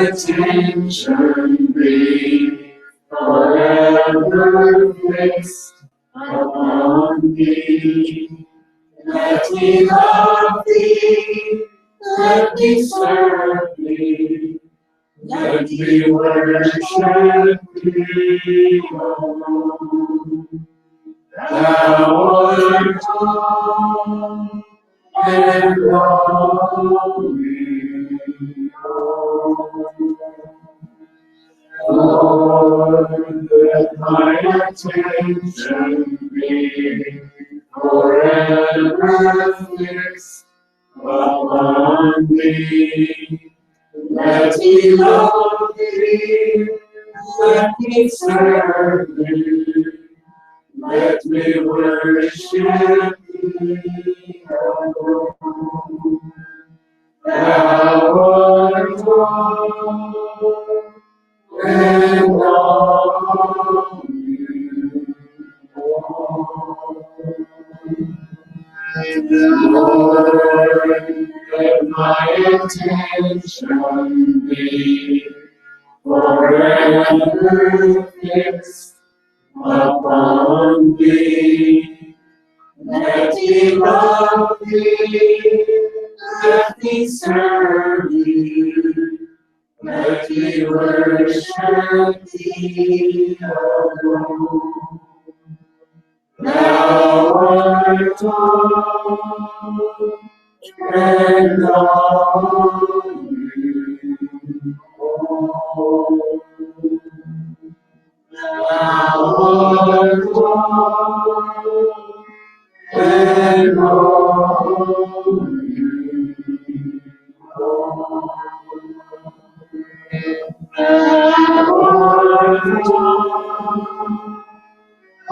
Attention be forever fixed upon thee. Let me love thee, let me serve thee, let me worship thee alone. Thou art all and only. Lord, let my attention be forever fixed upon thee. Let me love thee, let me serve thee, let me worship thee alone. Thou art all and only. Lord, let my attention be forever fixed upon thee. Let me love thee, let me serve thee, let me worship thee alone. Thou art all and only. Thou art all and only. Thou art all and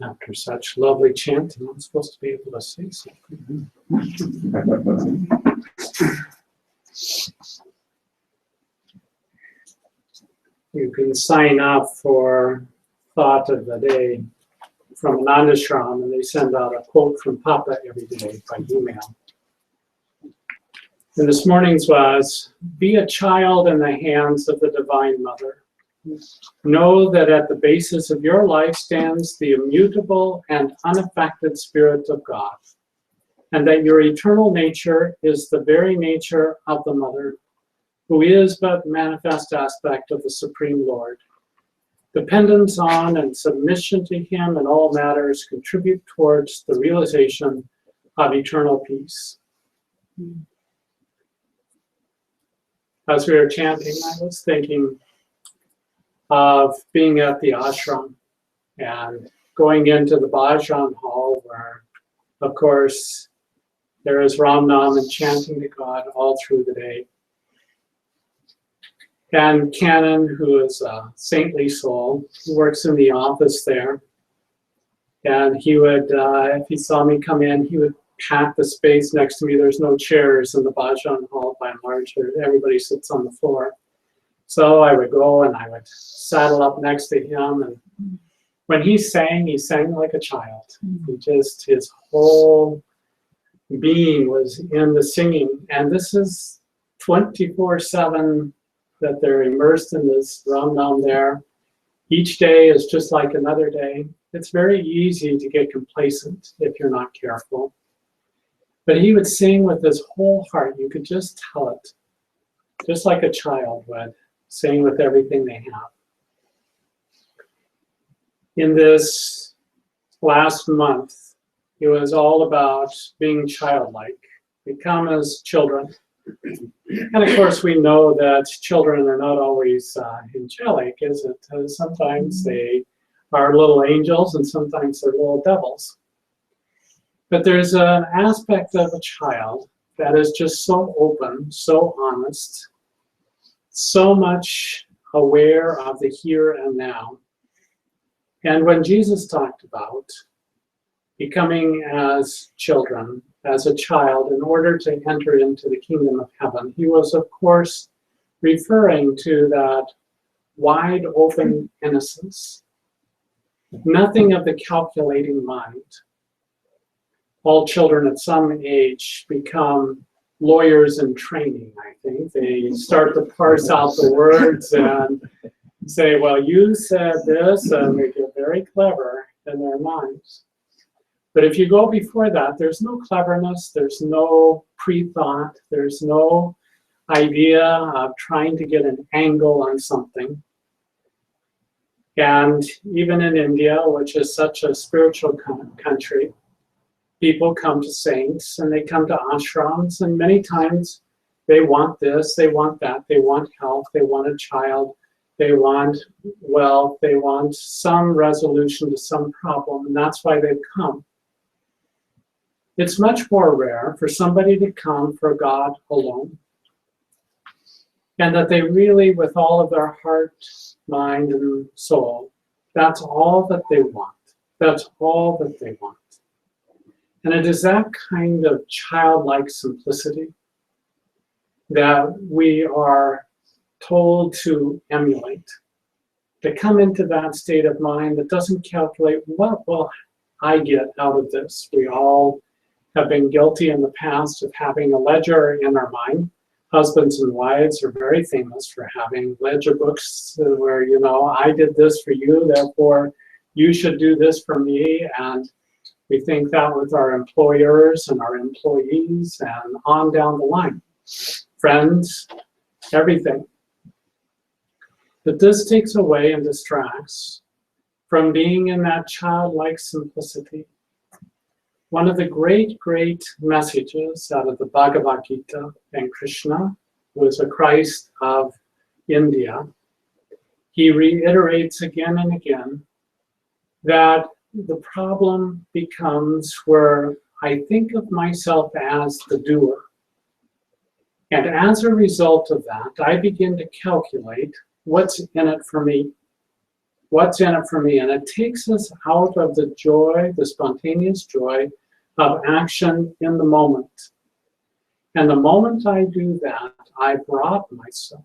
After such lovely chanting, I'm supposed to be able to say something. You can sign up for Thought of the Day from an Anandashram, and they send out a quote from Papa every day by email. And this morning's was, be a child in the hands of the Divine Mother. Know that at the basis of your life stands the immutable and unaffected Spirit of God, and that your eternal nature is the very nature of the Mother, who is but manifest aspect of the Supreme Lord. Dependence on and submission to Him in all matters contribute towards the realization of eternal peace. As we were chanting, I was thinking of being at the ashram and going into the bhajan hall where, of course, there is Ram Nam and chanting to God all through the day. And Canon, who is a saintly soul, who works in the office there, and he would, if he saw me come in, he would pack the space next to me. There's no chairs in the bhajan hall by and large. Everybody sits on the floor. So I would go and I would saddle up next to him, and when he sang like a child. He just, his whole being was in the singing, and this is 24/7 that they're immersed in this Ram Nam there. Each day is just like another day. It's very easy to get complacent if you're not careful. But he would sing with his whole heart. You could just tell it, just like a child would. Sing with everything they have. In this last month, it was all about being childlike, become as children. And of course, we know that children are not always angelic, is it? Sometimes they are little angels and sometimes they're little devils. But there's an aspect of a child that is just so open, so honest, so much aware of the here and now. And when Jesus talked about becoming as children, as a child, in order to enter into the kingdom of heaven, he was, of course, referring to that wide open innocence. Nothing of the calculating mind. All children at some age become lawyers in training, I think. They start to parse out the words and say, well, you said this, and they get very clever in their minds. But if you go before that, there's no cleverness, there's no pre-thought, there's no idea of trying to get an angle on something. And even in India, which is such a spiritual country, people come to saints and they come to ashrams, and many times they want this, they want that, they want health, they want a child, they want wealth, they want some resolution to some problem, and that's why they've come. It's much more rare for somebody to come for God alone, and that they really, with all of their heart, mind, and soul, that's all that they want. That's all that they want. And it is that kind of childlike simplicity that we are told to emulate, to come into that state of mind that doesn't calculate what will I get out of this. We all have been guilty in the past of having a ledger in our mind. Husbands and wives are very famous for having ledger books where, you know, I did this for you, therefore you should do this for me. And we think that with our employers and our employees and on down the line. Friends, everything. But this takes away and distracts from being in that childlike simplicity. One of the great, great messages out of the Bhagavad Gita, and Krishna, who is a Christ of India, he reiterates again and again that the problem becomes where I think of myself as the doer. And as a result of that, I begin to calculate what's in it for me. What's in it for me? And it takes us out of the joy, the spontaneous joy of action in the moment. And the moment I do that, I rob myself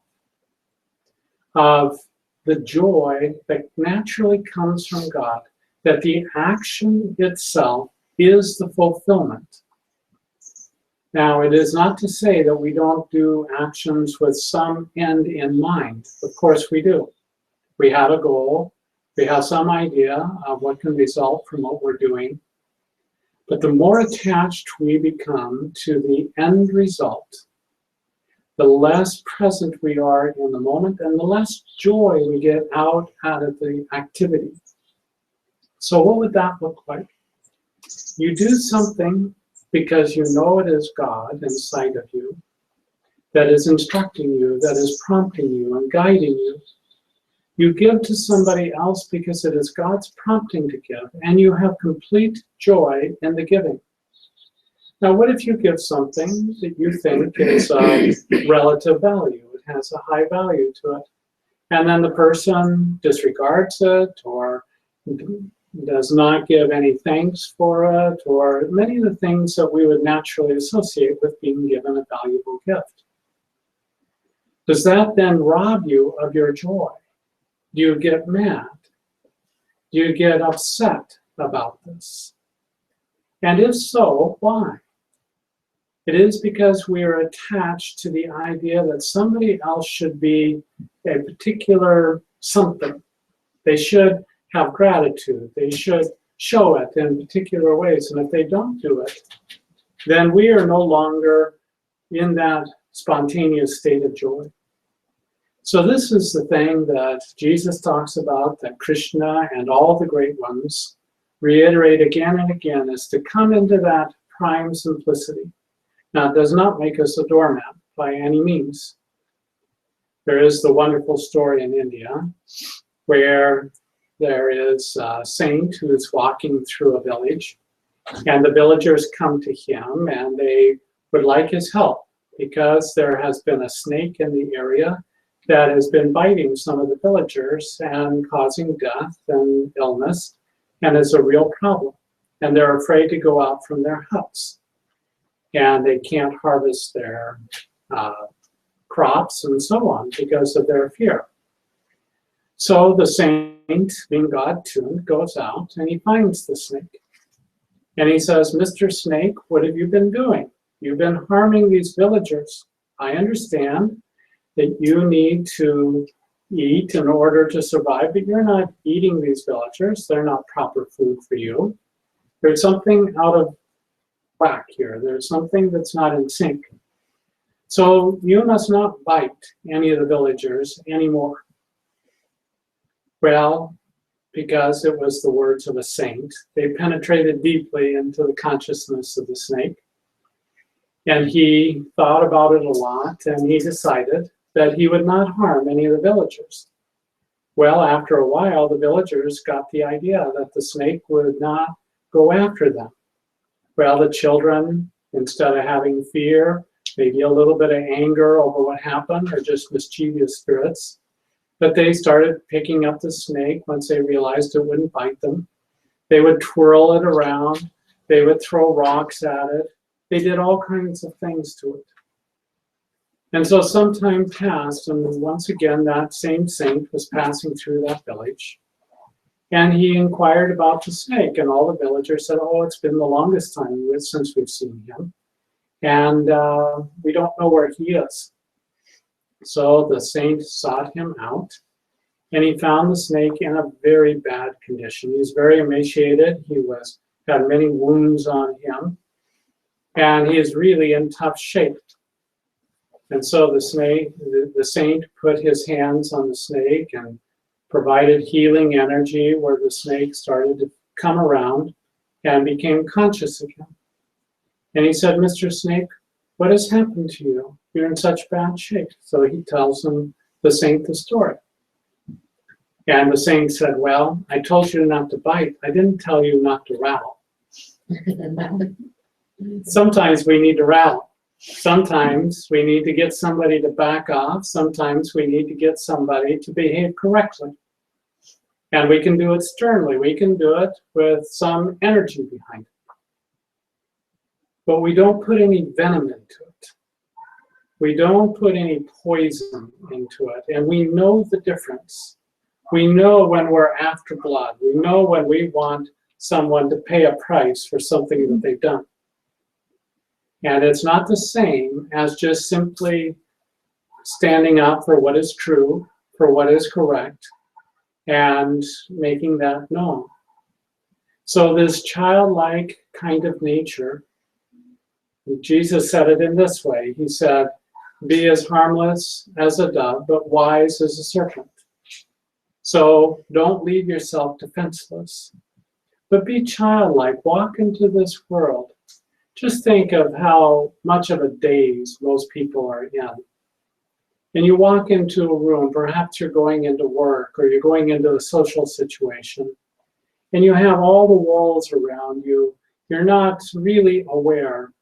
of the joy that naturally comes from God, that the action itself is the fulfillment. Now, it is not to say that we don't do actions with some end in mind. Of course we do. We have a goal. We have some idea of what can result from what we're doing. But the more attached we become to the end result, the less present we are in the moment and the less joy we get out of the activity. So what would that look like? You do something because you know it is God inside of you that is instructing you, that is prompting you and guiding you. You give to somebody else because it is God's prompting to give, and you have complete joy in the giving. Now, what if you give something that you think is of relative value? It has a high value to it, and then the person disregards it or does not give any thanks for it, or many of the things that we would naturally associate with being given a valuable gift. Does that then rob you of your joy? Do you get mad? Do you get upset about this? And if so, why? It is because we are attached to the idea that somebody else should be a particular something. They should have gratitude. They should show it in particular ways. And if they don't do it, then we are no longer in that spontaneous state of joy. So this is the thing that Jesus talks about, that Krishna and all the great ones reiterate again and again, is to come into that prime simplicity. Now, it does not make us a doormat by any means. There is the wonderful story in India where there is a saint who is walking through a village, and the villagers come to him and they would like his help because there has been a snake in the area that has been biting some of the villagers and causing death and illness, and is a real problem. And they're afraid to go out from their huts. And they can't harvest their crops and so on because of their fear. So the saint, being God-tuned, goes out and he finds the snake. And he says, "Mr. Snake, what have you been doing? You've been harming these villagers. I understand that you need to eat in order to survive, but you're not eating these villagers. They're not proper food for you. There's something out of whack here. There's something that's not in sync. So you must not bite any of the villagers anymore. Well, because it was the words of a saint, they penetrated deeply into the consciousness of the snake. And he thought about it a lot, and he decided that he would not harm any of the villagers. Well, after a while, the villagers got the idea that the snake would not go after them. Well, the children, instead of having fear, maybe a little bit of anger over what happened, or just mischievous spirits, but they started picking up the snake once they realized it wouldn't bite them. They would twirl it around. They would throw rocks at it. They did all kinds of things to it. And so some time passed, and once again, that same saint was passing through that village. And he inquired about the snake, and all the villagers said, oh, it's been the longest time since we've seen him. And we don't know where he is. So the saint sought him out, and he found the snake in a very bad condition. He was very emaciated. He had many wounds on him, and he is really in tough shape. And so the saint put his hands on the snake and provided healing energy where the snake started to come around and became conscious again. And he said, Mr. Snake, what has happened to you? You're in such bad shape. So he tells the saint the story. And the saint said, well, I told you not to bite. I didn't tell you not to rattle. Sometimes we need to rattle. Sometimes we need to get somebody to back off. Sometimes we need to get somebody to behave correctly. And we can do it sternly. We can do it with some energy behind it. But we don't put any venom into it. We don't put any poison into it. And we know the difference. We know when we're after blood. We know when we want someone to pay a price for something that they've done. And it's not the same as just simply standing up for what is true, for what is correct, and making that known. So this childlike kind of nature, Jesus said it in this way. He said, be as harmless as a dove, but wise as a serpent. So don't leave yourself defenseless, but be childlike. Walk into this world. Just think of how much of a daze most people are in. And you walk into a room, perhaps you're going into work or you're going into a social situation, and you have all the walls around you. You're not really aware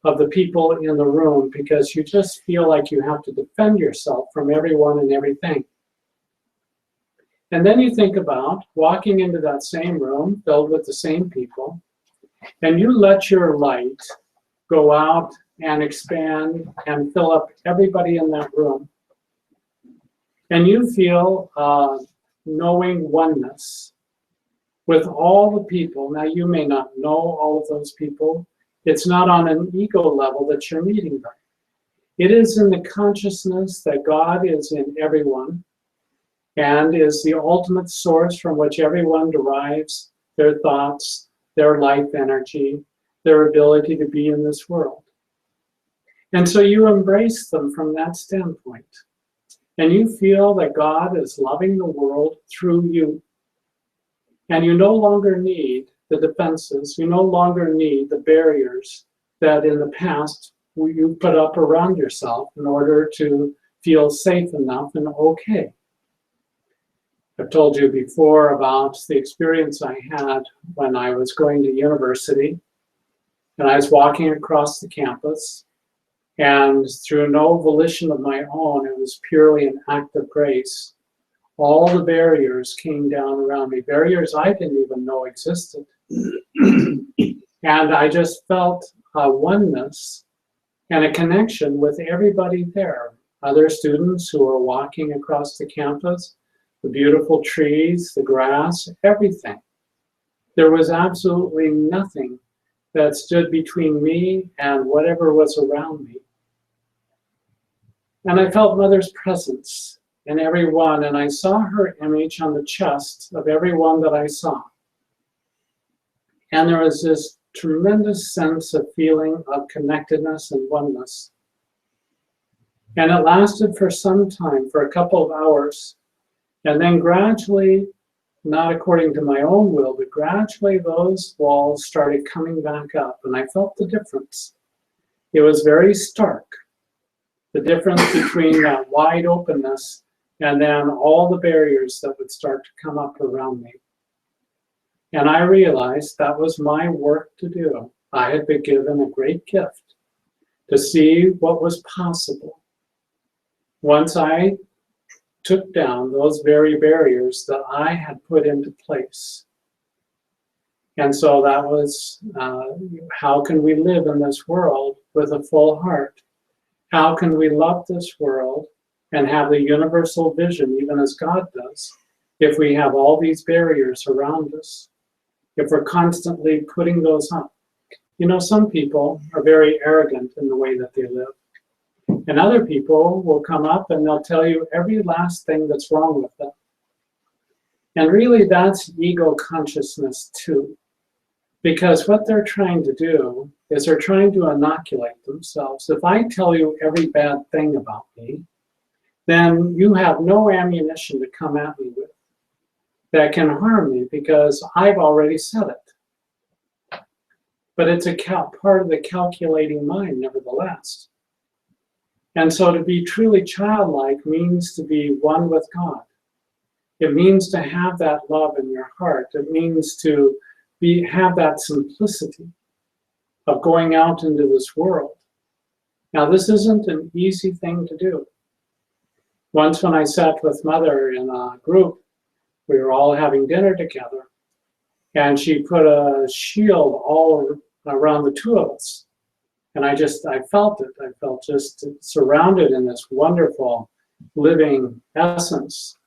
of the people in the room because you just feel like you have to defend yourself from everyone and everything. And then you think about walking into that same room filled with the same people, and you let your light go out and expand and fill up everybody in that room. And you feel knowing oneness with all the people. Now, you may not know all of those people. It's not on an ego level that you're meeting them. It is in the consciousness that God is in everyone and is the ultimate source from which everyone derives their thoughts, their life energy, their ability to be in this world. And so you embrace them from that standpoint. And you feel that God is loving the world through you. And you no longer need the defenses. You no longer need the barriers that in the past you put up around yourself in order to feel safe enough and okay. I've told you before about the experience I had when I was going to university, and I was walking across the campus, and through no volition of my own, it was purely an act of grace. All the barriers came down around me, barriers I didn't even know existed. And I just felt a oneness and a connection with everybody there. Other students who were walking across the campus, the beautiful trees, the grass, everything. There was absolutely nothing that stood between me and whatever was around me. And I felt Mother's presence in everyone, and I saw her image on the chest of everyone that I saw. And there was this tremendous sense of feeling of connectedness and oneness. And it lasted for some time, for a couple of hours. And then gradually, not according to my own will, but gradually those walls started coming back up, and I felt the difference. It was very stark, the difference between that wide openness and then all the barriers that would start to come up around me. And I realized that was my work to do. I had been given a great gift to see what was possible once I took down those very barriers that I had put into place. And so that was, how can we live in this world with a full heart? How can we love this world and have the universal vision, even as God does, if we have all these barriers around us? If we're constantly putting those up. You know, some people are very arrogant in the way that they live. And other people will come up and they'll tell you every last thing that's wrong with them. And really that's ego consciousness too. Because what they're trying to do is they're trying to inoculate themselves. If I tell you every bad thing about me, then you have no ammunition to come at me with that can harm me because I've already said it. But it's a part of the calculating mind nevertheless. And so to be truly childlike means to be one with God. It means to have that love in your heart. It means to have that simplicity of going out into this world. Now, this isn't an easy thing to do. Once when I sat with Mother in a group, we were all having dinner together, and she put a shield all around the two of us. And I felt it. I felt just surrounded in this wonderful living essence.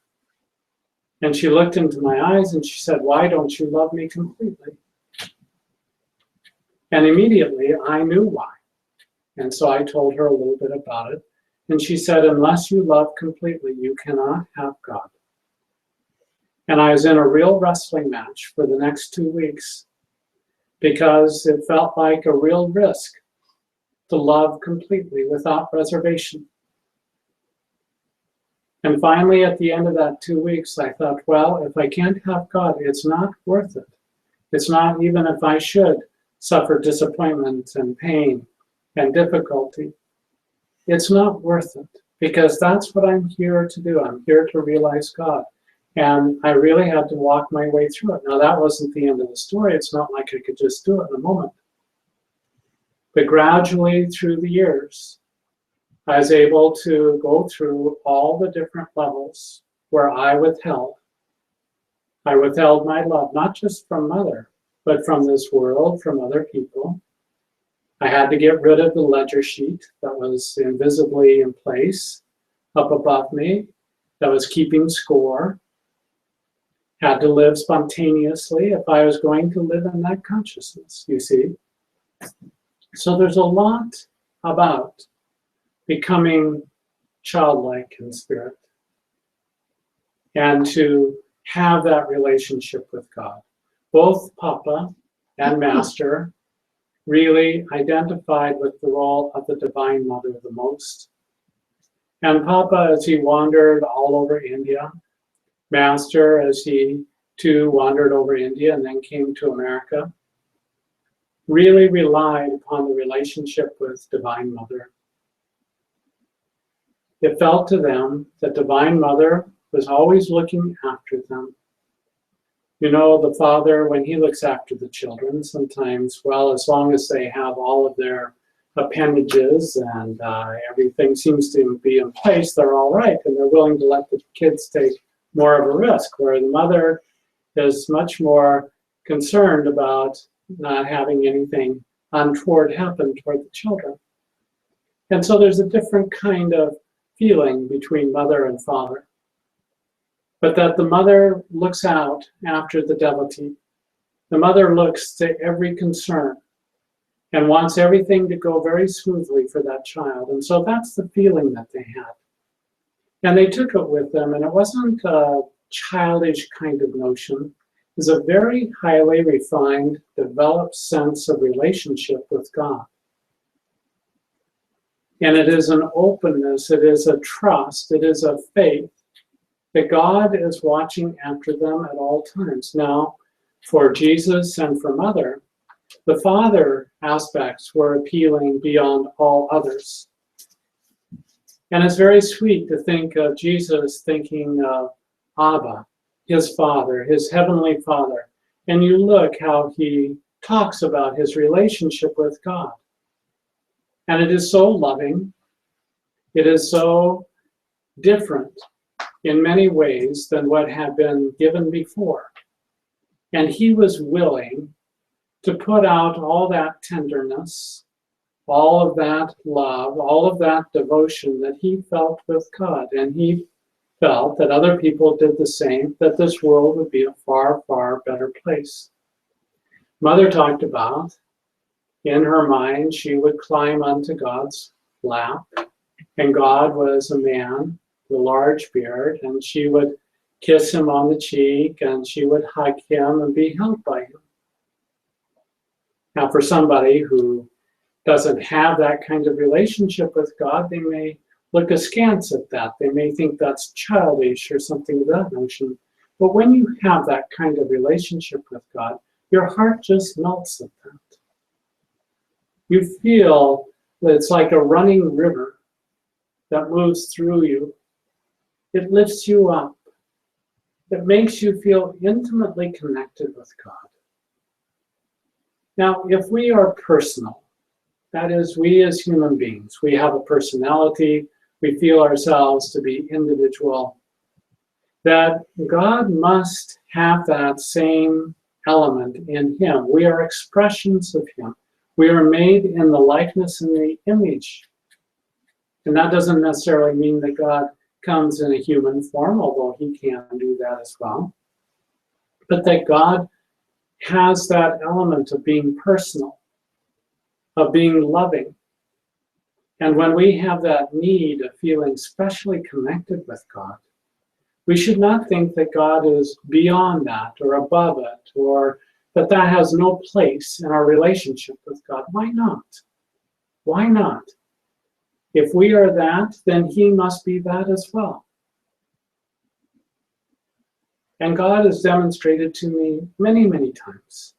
And she looked into my eyes and she said, "Why don't you love me completely?" And immediately I knew why. And so I told her a little bit about it. And she said, "Unless you love completely, you cannot have God." And I was in a real wrestling match for the next 2 weeks because it felt like a real risk to love completely without reservation. And finally, at the end of that 2 weeks, I thought, well, if I can't have God, it's not worth it. It's not, even if I should suffer disappointment and pain and difficulty, it's not worth it, because that's what I'm here to do. I'm here to realize God. And I really had to walk my way through it. Now, that wasn't the end of the story. It's not like I could just do it in a moment. But gradually through the years, I was able to go through all the different levels where I withheld. I withheld my love, not just from Mother, but from this world, from other people. I had to get rid of the ledger sheet that was invisibly in place up above me, that was keeping score. Had to live spontaneously if I was going to live in that consciousness, you see. So there's a lot about becoming childlike in spirit and to have that relationship with God. Both Papa and Master really identified with the role of the Divine Mother the most. And Papa, as he wandered all over India, Master, as he too wandered over India and then came to America, really relied upon the relationship with Divine Mother. It felt to them that Divine Mother was always looking after them. You know, the father, when he looks after the children, sometimes, well, as long as they have all of their appendages and everything seems to be in place, they're all right, and they're willing to let the kids take more of a risk, where the mother is much more concerned about not having anything untoward happen toward the children. And so there's a different kind of feeling between mother and father. But that the mother looks out after the devotee. The mother looks to every concern and wants everything to go very smoothly for that child. And so that's the feeling that they had. And they took it with them, and it wasn't a childish kind of notion. is a very highly refined, developed sense of relationship with God. And it is an openness, it is a trust, it is a faith that God is watching after them at all times. Now, for Jesus and for Mother, the Father aspects were appealing beyond all others. And it's very sweet to think of Jesus thinking of Abba, his Father, his Heavenly Father. And you look how he talks about his relationship with God. And it is so loving. It is so different in many ways than what had been given before. And he was willing to put out all that tenderness, all of that love, all of that devotion that he felt with God. And he felt that other people did the same, that this world would be a far, far better place. Mother talked about, in her mind, she would climb onto God's lap, and God was a man with a large beard, and she would kiss him on the cheek, and she would hug him and be held by him. Now, for somebody who doesn't have that kind of relationship with God, they may look askance at that. They may think that's childish or something of that notion. But when you have that kind of relationship with God, your heart just melts at that. You feel that it's like a running river that moves through you. It lifts you up. It makes you feel intimately connected with God. Now, if we are personal, that is, we as human beings, we have a personality, we feel ourselves to be individual, that God must have that same element in him. We are expressions of him. We are made in the likeness and the image. And that doesn't necessarily mean that God comes in a human form, although he can do that as well. But that God has that element of being personal, of being loving. And when we have that need of feeling specially connected with God, we should not think that God is beyond that or above it, or that that has no place in our relationship with God. Why not? Why not? If we are that, then he must be that as well. And God has demonstrated to me many, many times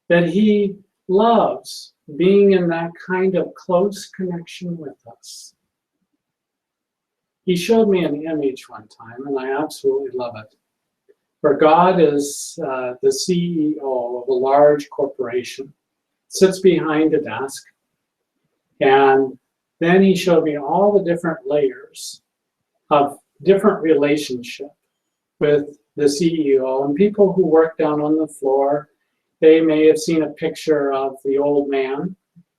that he loves being in that kind of close connection with us. He showed me an image one time, and I absolutely love it, where God is the CEO of a large corporation, sits behind a desk, and then he showed me all the different layers of different relationship with the CEO, and people who work down on the floor. They may have seen a picture of the old man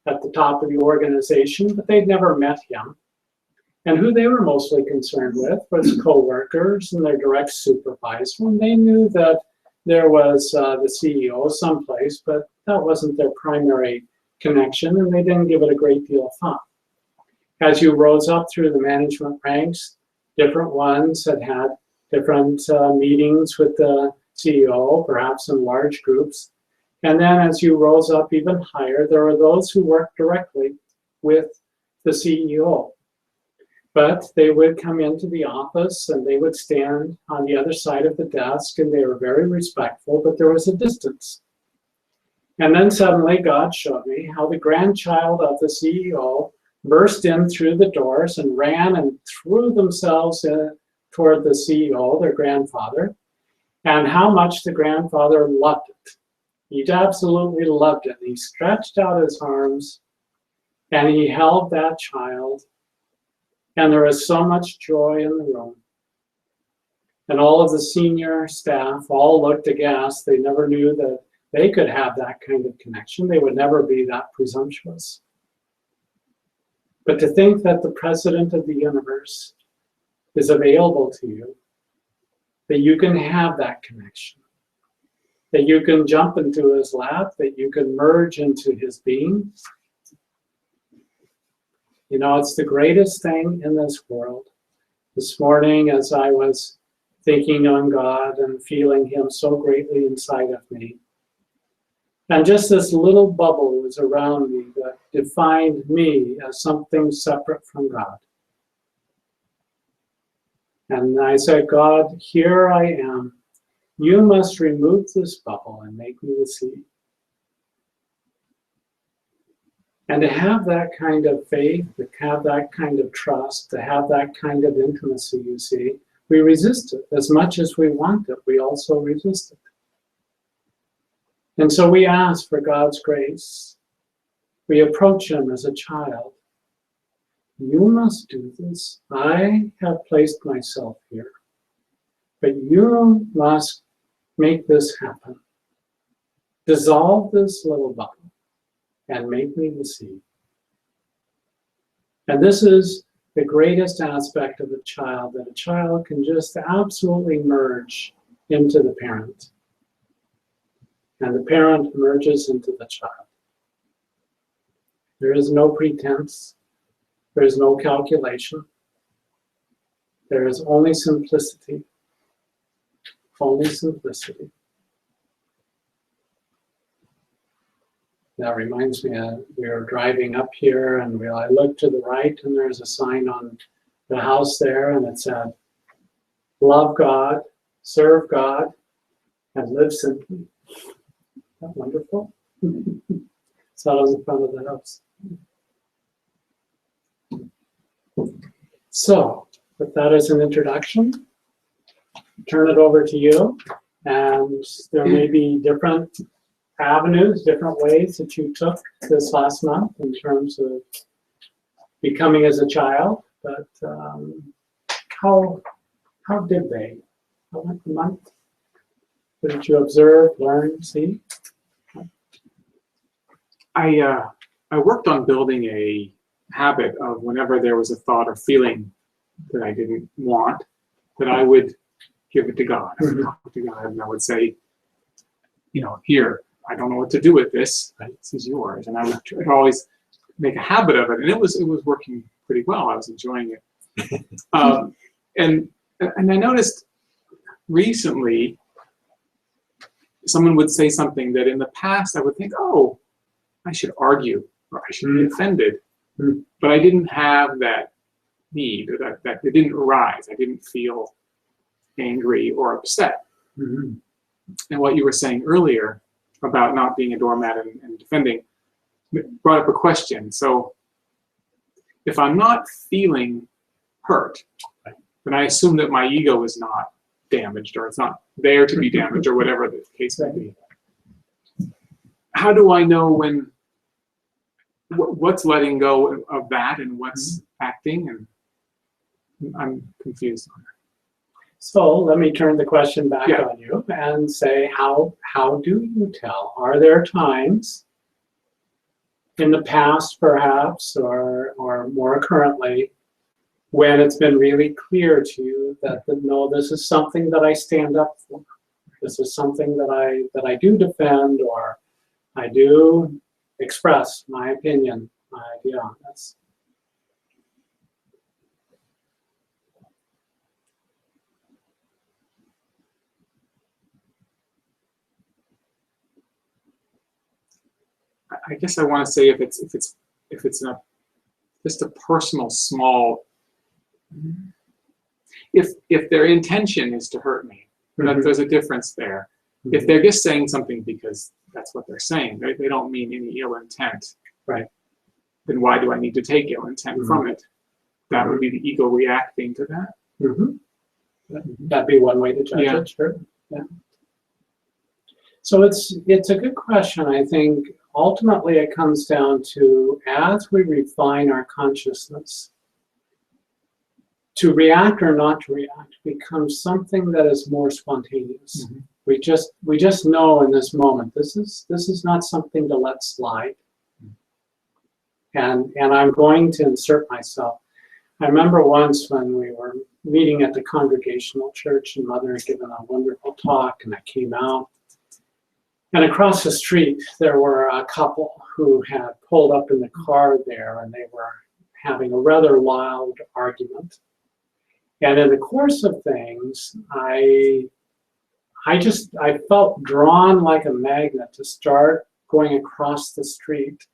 at the top of the organization, but they'd never met him. And who they were mostly concerned with was co-workers and their direct supervisor. And they knew that there was the CEO someplace, but that wasn't their primary connection, and they didn't give it a great deal of thought. As you rose up through the management ranks, different ones had different meetings with the CEO, perhaps in large groups. And then as you rose up even higher, there are those who work directly with the CEO. But they would come into the office and they would stand on the other side of the desk, and they were very respectful, but there was a distance. And then suddenly God showed me how the grandchild of the CEO burst in through the doors and ran and threw themselves toward the CEO, their grandfather, and how much the grandfather loved it. He absolutely loved it. He stretched out his arms and he held that child, and there was so much joy in the room. And all of the senior staff all looked aghast. They never knew that they could have that kind of connection. They would never be that presumptuous. But to think that the president of the universe is available to you, that you can have that connection, that you can jump into his lap, that you can merge into his being. You know, it's the greatest thing in this world. This morning, as I was thinking on God and feeling Him so greatly inside of me. And just this little bubble was around me that defined me as something separate from God. And I said, God, here I am. You must remove this bubble and make me the seed. And to have that kind of faith, to have that kind of trust, to have that kind of intimacy, you see, we resist it. As much as we want it, we also resist it. And so we ask for God's grace. We approach Him as a child. You must do this. I have placed myself here. But you must make this happen. Dissolve this little bubble and make me the seed. And this is the greatest aspect of a child, that a child can just absolutely merge into the parent. And the parent merges into the child. There is no pretense. There is no calculation. There is only simplicity. Only simplicity. That reminds me, we were driving up here and I looked to the right and there's a sign on the house there and it said, love God, serve God, and live simply. Isn't that wonderful? It's out on the front of the house. So, with that as an introduction, turn it over to you. And there may be different avenues, different ways that you took this last month in terms of becoming as a child. But how did they? How went the month? What did you observe, learn, see? I worked on building a habit of whenever there was a thought or feeling that I didn't want, that I would give it to God. I would talk to God and I would say, here, I don't know what to do with this. This is yours. And I would try to always make a habit of it. And it was working pretty well. I was enjoying it. And I noticed recently someone would say something that in the past I would think, oh, I should argue or I should be offended. But I didn't have that need, or that it didn't arise. I didn't feel angry or upset. And what you were saying earlier about not being a doormat and defending brought up a question. So if I'm not feeling hurt, then I assume that my ego is not damaged, or it's not there to be damaged, or whatever the case may be. How do I know when what's letting go of that and what's acting? And I'm confused on that. So let me turn the question back on you and say, how do you tell? Are there times in the past, perhaps, or more currently, when it's been really clear to you that no, this is something that I stand up for. This is something that I do defend, or I do express my opinion, my idea on this. I guess I want to say if it's just a personal small, if their intention is to hurt me, that there's a difference there. If they're just saying something because that's what they're saying, they don't mean any ill intent, right? Then why do I need to take ill intent from it? That would be the ego reacting to that. That'd be one way to judge it, sure. Yeah. So it's a good question. I think ultimately it comes down to, as we refine our consciousness, to react or not to react becomes something that is more spontaneous. We just know in this moment, this is not something to let slide. And I'm going to insert myself. I remember once when we were meeting at the Congregational Church and Mother had given a wonderful talk, and I came out. And across the street, there were a couple who had pulled up in the car there, and they were having a rather loud argument. And in the course of things, I felt drawn like a magnet to start going across the street.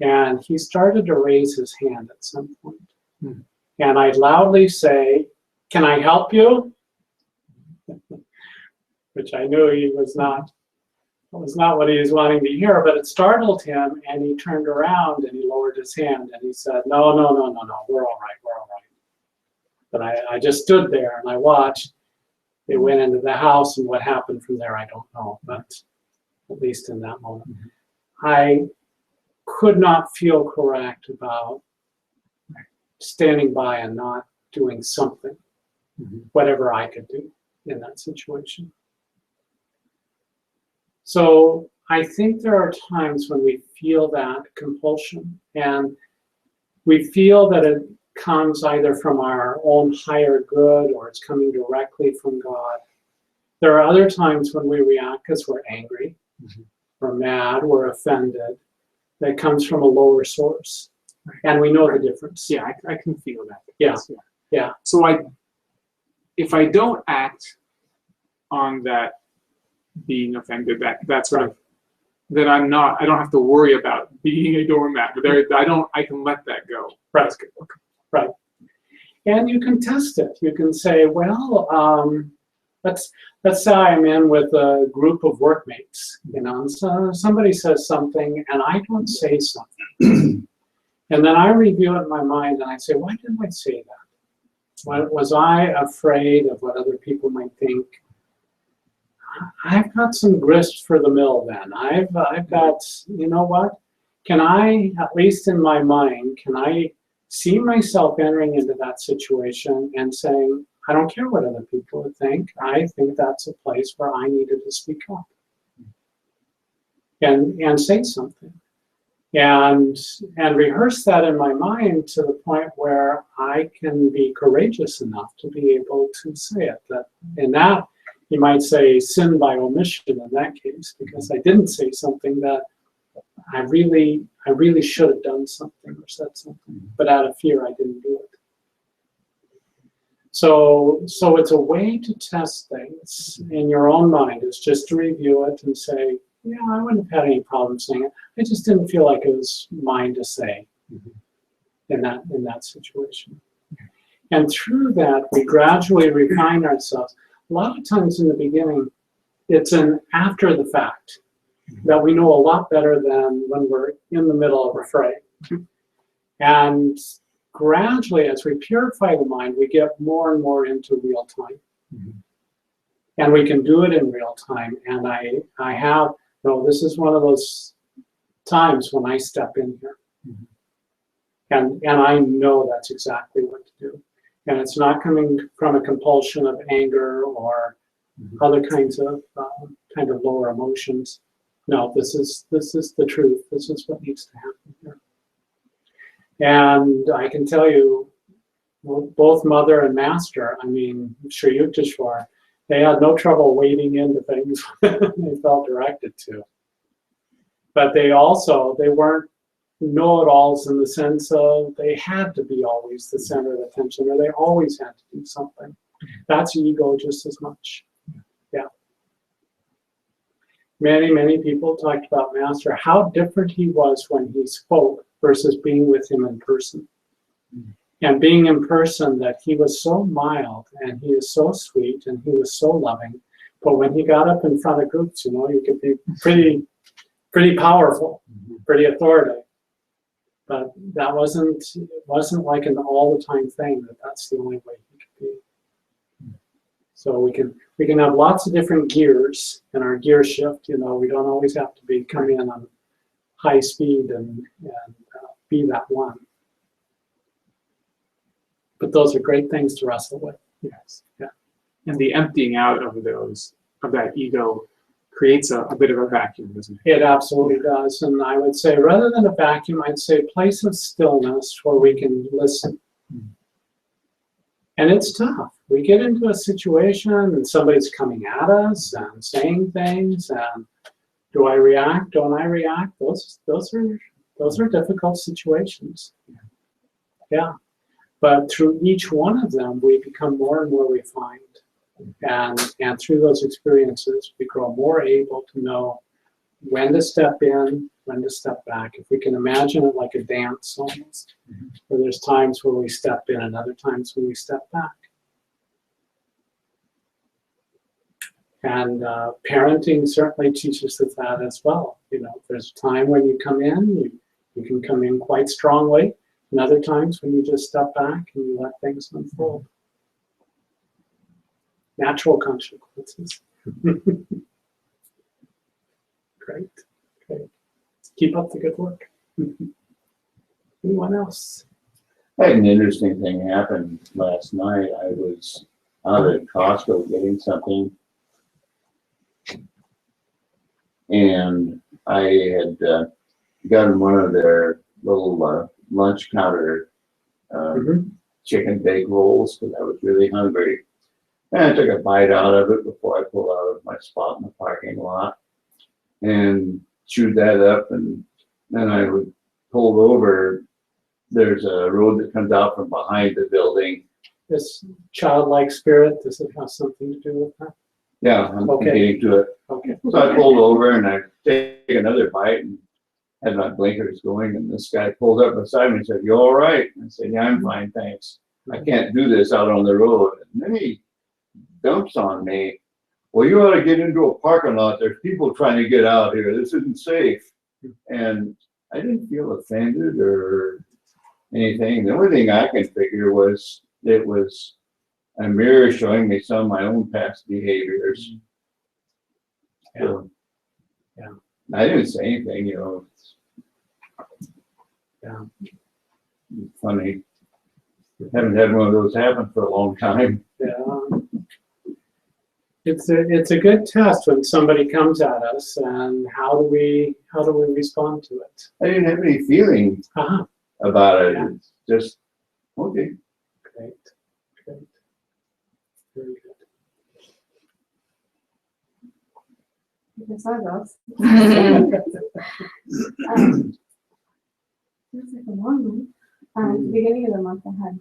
And he started to raise his hand at some point. And I'd loudly say, "Can I help you?" Which I knew he was not what he was wanting to hear, but it startled him, and he turned around and he lowered his hand and he said, "No, no, no, no, no, we're all right, we're all right." But I just stood there and I watched. They went into the house, and what happened from there, I don't know, but at least in that moment. I could not feel correct about standing by and not doing something, whatever I could do in that situation. So I think there are times when we feel that compulsion, and we feel that it comes either from our own higher good or it's coming directly from God. There are other times when we react because we're angry, we're mad, we're offended, that comes from a lower source. And we know the difference. Yeah, I can feel that. Yeah. Yeah. So if I don't act on that being offended, that sort of, then I don't have to worry about being a doormat. But I can let that go. Right. That's good. Okay. Right. And you can test it. You can say, well, let's say I'm in with a group of workmates, and so somebody says something and I don't say something. And then I review it in my mind and I say, why didn't I say that? Was I afraid of what other people might think? I've got some grist for the mill then. I've got, you know what? Can I, at least in my mind, can I see myself entering into that situation and saying, I don't care what other people would think. I think that's a place where I needed to speak up and say something. And rehearse that in my mind to the point where I can be courageous enough to be able to say it. That in that, you might say sin by omission in that case, because I didn't say something that I really should have done something or said something, but out of fear I didn't do it. So it's a way to test things in your own mind. It's just to review it and say, yeah, I wouldn't have had any problem saying it. I just didn't feel like it was mine to say in that situation. And through that, we gradually refine ourselves. A lot of times in the beginning, it's an after the fact that we know a lot better than when we're in the middle of a fray. And gradually, as we purify the mind, we get more and more into real time. And we can do it in real time. And I have, this is one of those times when I step in here. And I know that's exactly what to do. And it's not coming from a compulsion of anger or other kinds of kind of lower emotions. No, this is the truth. This is what needs to happen here. And I can tell you, both mother and master, I mean, Sri Yukteswar, they had no trouble wading into things they felt directed to. But they weren't know-it-alls in the sense of they had to be always the center of attention, or they always had to do something. That's ego just as much. Yeah. Many, many people talked about Master, how different he was when he spoke versus being with him in person. And being in person, that he was so mild and he was so sweet and he was so loving. But when he got up in front of groups, he could be pretty powerful, pretty authoritative. But that wasn't like an all the time thing. That's the only way he could be. So we can have lots of different gears in our gear shift. We don't always have to be coming in on high speed and be that one. But those are great things to wrestle with. Yes. Yeah. And the emptying out of that ego creates a bit of a vacuum, doesn't it? It absolutely does. And I would say, rather than a vacuum, I'd say a place of stillness where we can listen. And it's tough. We get into a situation and somebody's coming at us and saying things, and do I react? Don't I react? Those are difficult situations. Yeah. But through each one of them, we become more and more refined. And through those experiences, we grow more able to know when to step in, when to step back. If we can imagine it like a dance almost, where there's times where we step in and other times when we step back. And parenting certainly teaches us that as well. You know, there's a time when you come in, you can come in quite strongly, and other times when you just step back and you let things unfold. Natural consequences. Great. Keep up the good work. Anyone else? I had an interesting thing happen last night. I was out at Costco getting something, and I had gotten one of their little lunch counter chicken bake rolls because I was really hungry. And I took a bite out of it before I pulled out of my spot in the parking lot and chewed that up. And then I would pull over. There's a road that comes out from behind the building. This childlike spirit, does it have something to do with that? Yeah, I'm getting to it. Okay. So I pulled over and I take another bite and had my blinkers going, and this guy pulled up beside me and said, "You all right?" I said, "Yeah, I'm fine, thanks. I can't do this out on the road." And then he dumps on me, "Well, you ought to get into a parking lot. There's people trying to get out here. This isn't safe." And I didn't feel offended or anything. The only thing I can figure was it was a mirror showing me some of my own past behaviors. Yeah. So, Yeah. I didn't say anything, you know. Yeah. It's funny. Haven't had one of those happen for a long time. Yeah. It's a good test when somebody comes at us, and how do we respond to it? I didn't have any feeling about it. Yeah. It's just okay. Great. Very good. Yes, I was. It was like a long month. At the beginning of the month, I had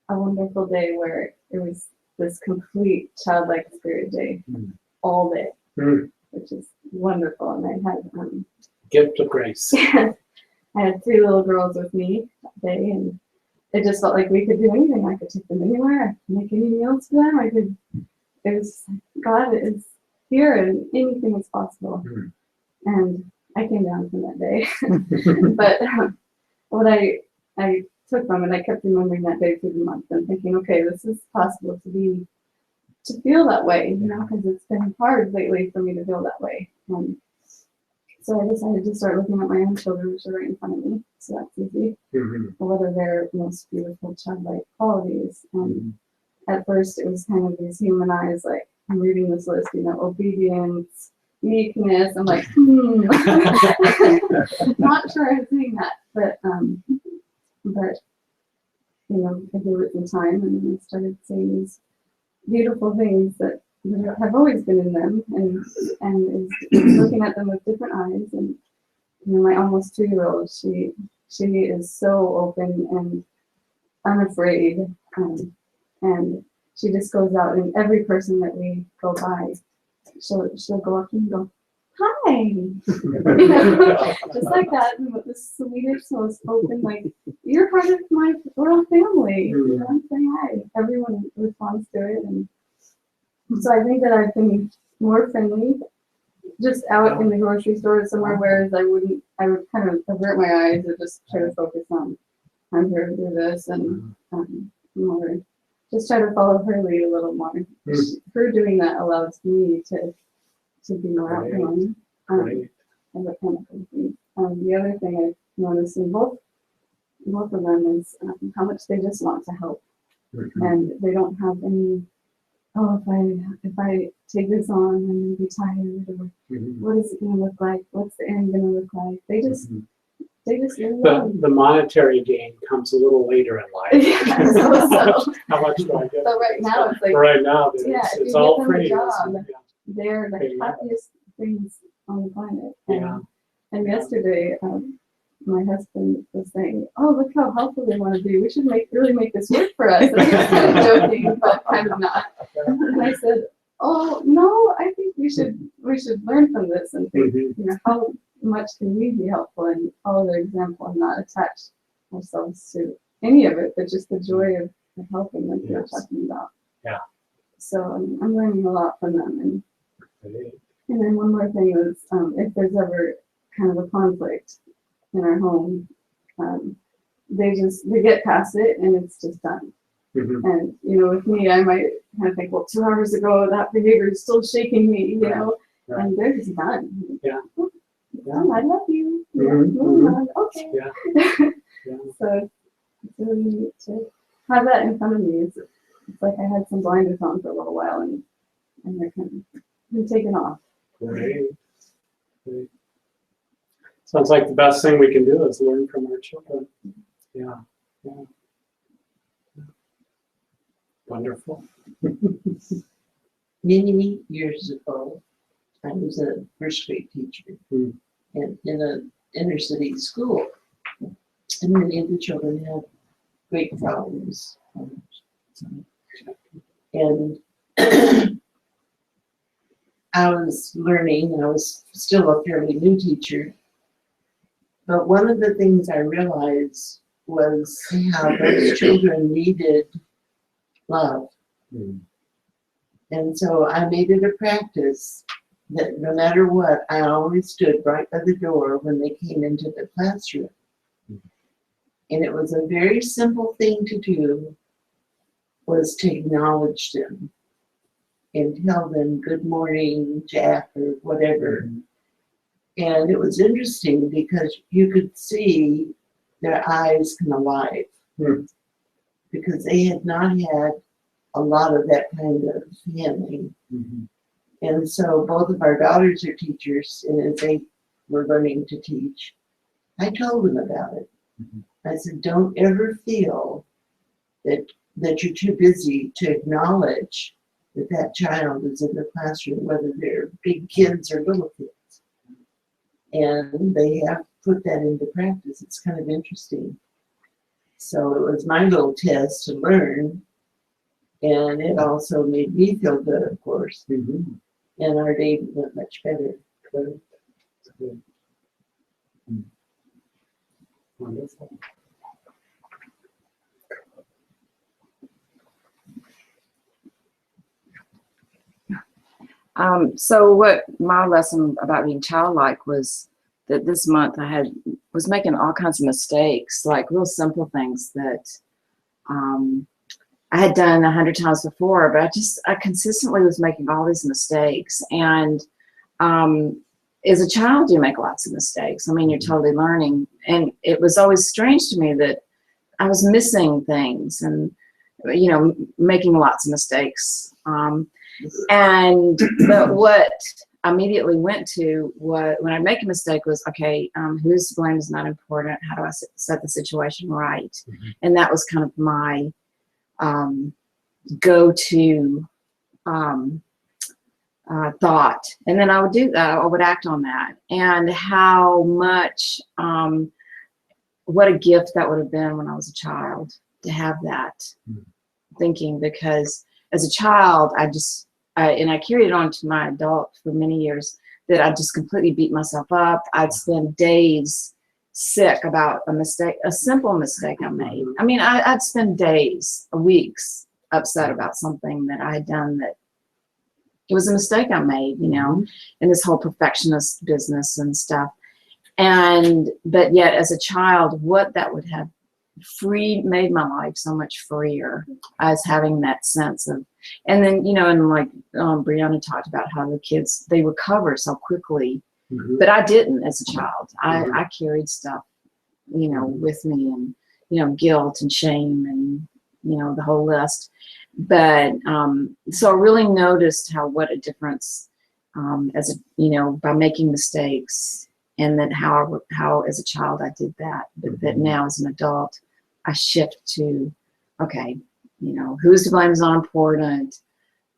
a wonderful day where it was this complete childlike spirit day all day, which is wonderful. And I had Gift of grace. I had 3 little girls with me that day, and it just felt like we could do anything. I could take them anywhere. I could make any meals for them. It was God is here, and anything is possible. And I came down from that day. But what I took from it, I kept remembering that day through the month and thinking, okay, this is possible to feel that way, you know, because it's been hard lately for me to feel that way. So I decided to start looking at my own children, which are right in front of me, so that's easy. What are their most beautiful childlike qualities? And at first, it was kind of these human eyes, like I'm reading this list, you know, obedience, meekness. I'm like, not sure I'm seeing that, but you know, I gave it some time, and then I started seeing these beautiful things that have always been in them, and is looking at them with different eyes. And you know, my almost 2-year-old, she is so open and unafraid, and she just goes out, and every person that we go by, she'll go up and go, "Hi," you know, just like that, and with this sweetest, most open, like, "You're part of my royal family." You know, saying hi. Everyone responds to it, and so I think that I've been more friendly, just out in the grocery store somewhere, whereas I would kind of avert my eyes and just try to focus on, I'm here to do this, and more, just try to follow her lead a little more. Her doing that allows me to be more outgoing, and that kind of thing. The other thing I've noticed in both of them is how much they just want to help, and they don't have any, "Oh, if I take this on, I'm gonna be tired," or "What is it gonna look like? What's the end gonna look like?" They just really love. The monetary gain comes a little later in life. Yeah, so. How much do I get? So right now it's like, right now yeah, if it's you all give them a free. job, they're the happiest things on the planet. And yesterday, my husband was saying, "Oh, look how helpful they want to be. We should really make this work for us." And he was kind of joking, but kind of not. And I said, "Oh no, I think we should learn from this and think, how much can we be helpful and follow their example and not attach ourselves to any of it, but just the joy of helping, like you were talking about." Yeah. So I'm learning a lot from them. And then one more thing is, if there's ever kind of a conflict in our home, they get past it and it's just done. And with me, I might kind of think, well, 2 hours ago that behavior is still shaking me, and they're just done. Yeah. I love you. Moving on. Okay. Yeah. So it's really neat to have that in front of me. It's like I had some blinders on for a little while, and they're kind of been taken off. Great. Sounds like the best thing we can do is learn from our children. Yeah. Wonderful. Many years ago, I was a first grade teacher in an inner city school, and many of the children had great problems. And I was learning, I was still a fairly new teacher, but one of the things I realized was how those children needed love. And so I made it a practice that no matter what, I always stood right by the door when they came into the classroom. And it was a very simple thing to do, was to acknowledge them and tell them good morning, Jack, or whatever. And it was interesting because you could see their eyes come alive because they had not had a lot of that kind of family. And so both of our daughters are teachers, and as they were learning to teach, I told them about it. I said, don't ever feel that you're too busy to acknowledge that child is in the classroom, whether they're big kids or little kids. And they have put that into practice. It's kind of interesting. So it was my little test to learn, and it also made me feel good, of course. And our day went much better. Wonderful. So what my lesson about being childlike was that this month I was making all kinds of mistakes, like real simple things that I had done 100 times before, but I consistently was making all these mistakes. And as a child, you make lots of mistakes. I mean, you're totally learning. And it was always strange to me that I was missing things and, making lots of mistakes. But what I immediately went to when I make a mistake was, okay, whose blame is not important? How do I set the situation right? And that was kind of my go-to thought. And then I would do that. I would act on that. And how much, what a gift that would have been when I was a child to have that thinking, because as a child, and I carried it on to my adult for many years, that I just completely beat myself up. I'd spend days sick about a simple mistake I made. I mean, I'd spend days, weeks upset about something that I had done that it was a mistake I made, in this whole perfectionist business and stuff. But yet as a child, what that would have made my life so much freer as having that sense of, and then, and like Brianna talked about how the kids, they recover so quickly, but I didn't as a child. I carried stuff, with me, and, guilt and shame and, the whole list. But, so I really noticed what a difference, by making mistakes, and then how as a child I did that, but that now as an adult, I shift to, okay, who's to blame is not important.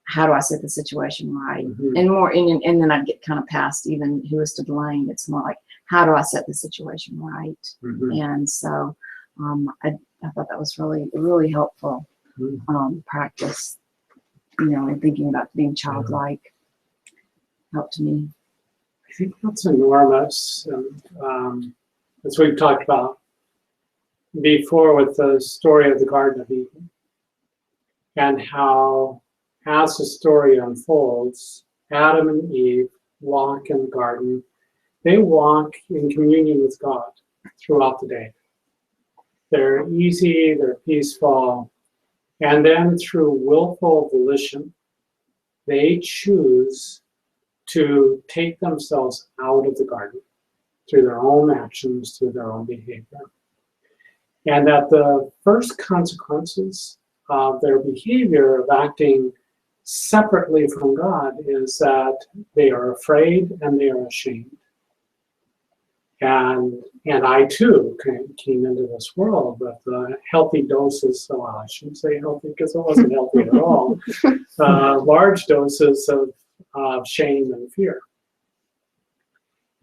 how do I set the situation right? Mhm. And more, and then I'd get kind of past even who is to blame. It's more like, how do I set the situation right? Mhm. And so I thought that was really helpful practice, in thinking about being childlike. Helped me. I think that's enormous. And as we've talked about before with the story of the Garden of Eden, and how, as the story unfolds, Adam and Eve walk in the garden. They walk in communion with God throughout the day. They're easy, they're peaceful, and then through willful volition, they choose to take themselves out of the garden through their own actions, through their own behavior. And that the first consequences of their behavior of acting separately from God is that they are afraid and they are ashamed. And I too came into this world with healthy doses, so I shouldn't say healthy because it wasn't healthy at all, large doses of shame and fear.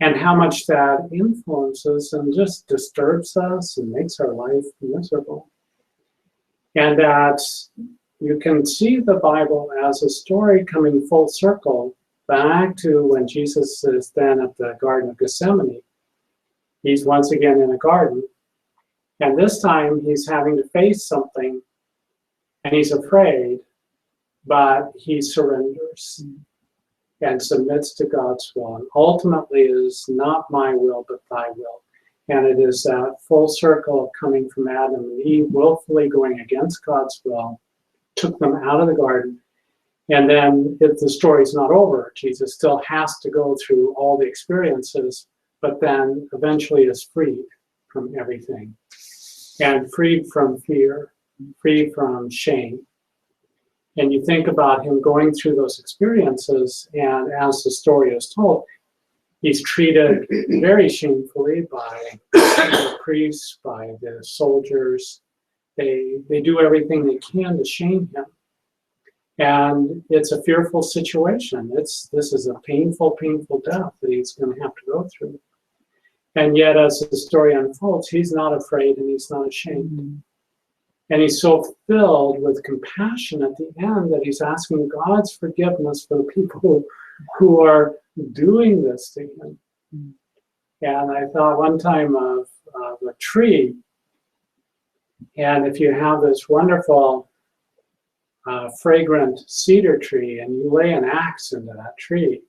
And how much that influences and just disturbs us and makes our life miserable. And that you can see the Bible as a story coming full circle back to when Jesus is then at the Garden of Gethsemane. He's once again in a garden, and this time he's having to face something, and he's afraid, but he surrenders and submits to God's will. And ultimately it is not my will, but thy will. And it is that full circle of coming from Adam and Eve, willfully going against God's will, took them out of the garden. And then the story's not over. Jesus still has to go through all the experiences, but then eventually is freed from everything. And freed from fear, freed from shame. And you think about him going through those experiences, and as the story is told, he's treated very shamefully by the priests, by the soldiers. They do everything they can to shame him. And it's a fearful situation. This is a painful, painful death that he's going to have to go through. And yet, as the story unfolds, he's not afraid and he's not ashamed. And he's so filled with compassion at the end that he's asking God's forgiveness for the people who are doing this to him. And I thought one time of a tree, and if you have this wonderful fragrant cedar tree and you lay an axe into that tree,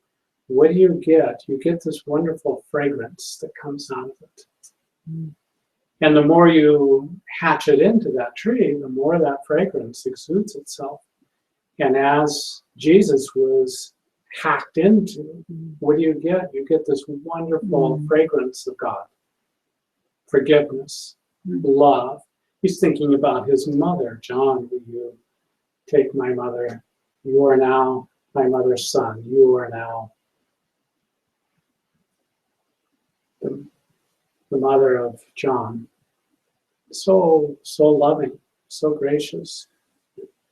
what do you get? You get this wonderful fragrance that comes out of it. And the more you hatch it into that tree, the more that fragrance exudes itself. And as Jesus was hacked into, what do you get? You get this wonderful fragrance of God. Forgiveness, love. He's thinking about his mother. John, will you take my mother? You are now my mother's son. You are now the mother of John. So loving, so gracious.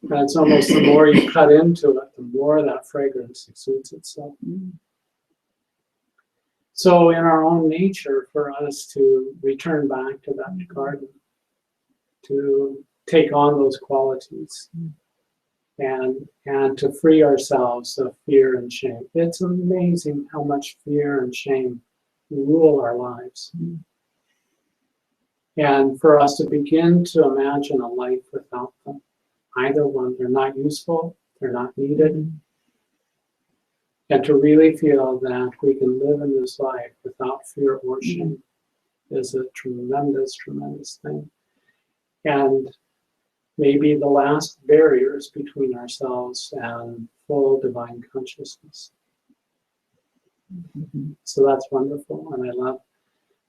And it's almost the more you cut into it, the more that fragrance exudes itself. So in our own nature, for us to return back to that garden, to take on those qualities, and to free ourselves of fear and shame. It's amazing how much fear and shame rule our lives. And for us to begin to imagine a life without them. Either one, they're not useful, they're not needed. And to really feel that we can live in this life without fear or shame is a tremendous, tremendous thing. And maybe the last barriers between ourselves and full divine consciousness. So that's wonderful. And I love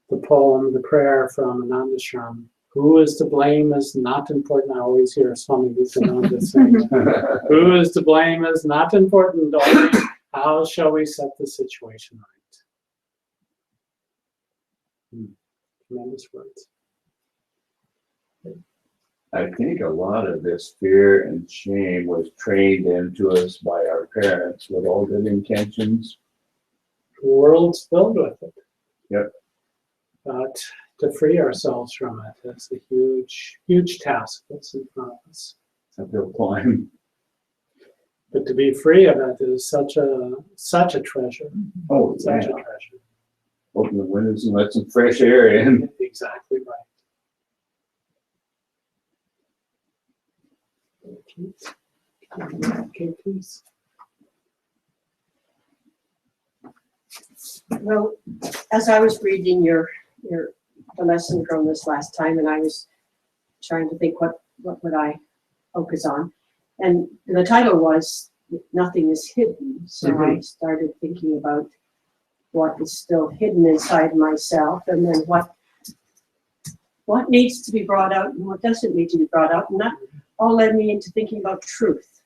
the poem, the prayer from Anandashram. Who is to blame is not important. I always hear Swami Vivekananda saying that. Who is to blame is not important. Only how shall we set the situation right? Tremendous words. I think a lot of this fear and shame was trained into us by our parents with all good intentions. The world's filled with it. Yep. But to free ourselves from it is a huge, huge task that's in front of us. It's a real climb. But to be free of it is such a treasure. Oh, Such yeah. a treasure. Open the windows and let some fresh air in. Exactly right. Okay, please. Well, as I was reading the lesson from this last time, and I was trying to think what would I focus on, and the title was "Nothing is Hidden." So I started thinking about what is still hidden inside myself, and then what needs to be brought out and what doesn't need to be brought out, and that all led me into thinking about truth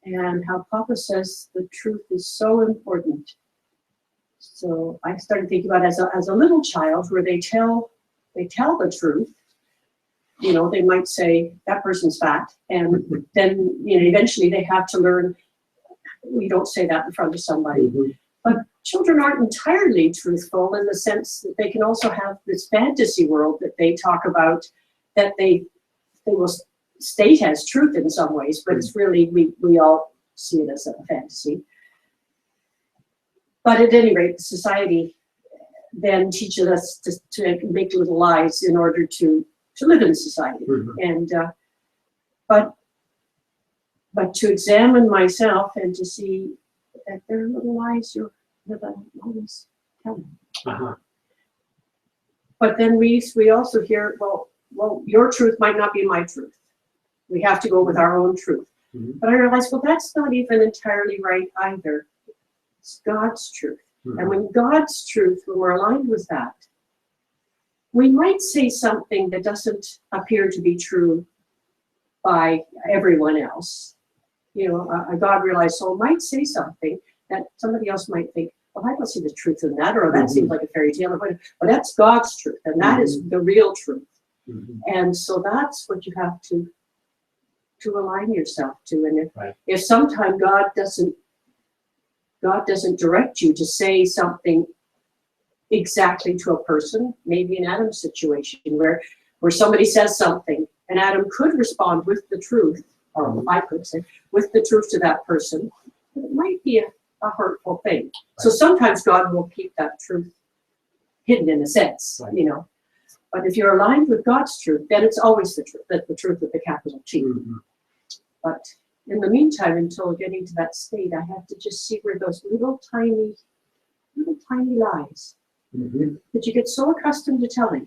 and how Papa says the truth is so important. So I started thinking about as a little child, where they tell the truth. You know, they might say that person's fat, and then eventually they have to learn we don't say that in front of somebody. But children aren't entirely truthful in the sense that they can also have this fantasy world that they talk about, that they will state as truth in some ways, but it's really we all see it as a fantasy. But at any rate, society then teaches us to make little lies in order to live in society. And but to examine myself and to see that there are little lies that I'm always telling. But then we also hear, well, your truth might not be my truth. We have to go with our own truth. But I realized, well, that's not even entirely right either. It's God's truth. And when God's truth, when we're aligned with that, we might say something that doesn't appear to be true by everyone else. You know, a God-realized soul might say something that somebody else might think, well, I don't see the truth in that, or that seems like a fairy tale. But that's God's truth, and that is the real truth. And so that's what you have to align yourself to. And if sometime God doesn't direct you to say something exactly to a person, maybe in Adam's situation where somebody says something and Adam could respond with the truth, or I could say with the truth to that person, it might be a hurtful thing. So sometimes God will keep that truth hidden in a sense, you know. But if you're aligned with God's truth, then it's always the truth with the capital T. But in the meantime, until getting to that state, I have to just see where those little tiny lies that you get so accustomed to telling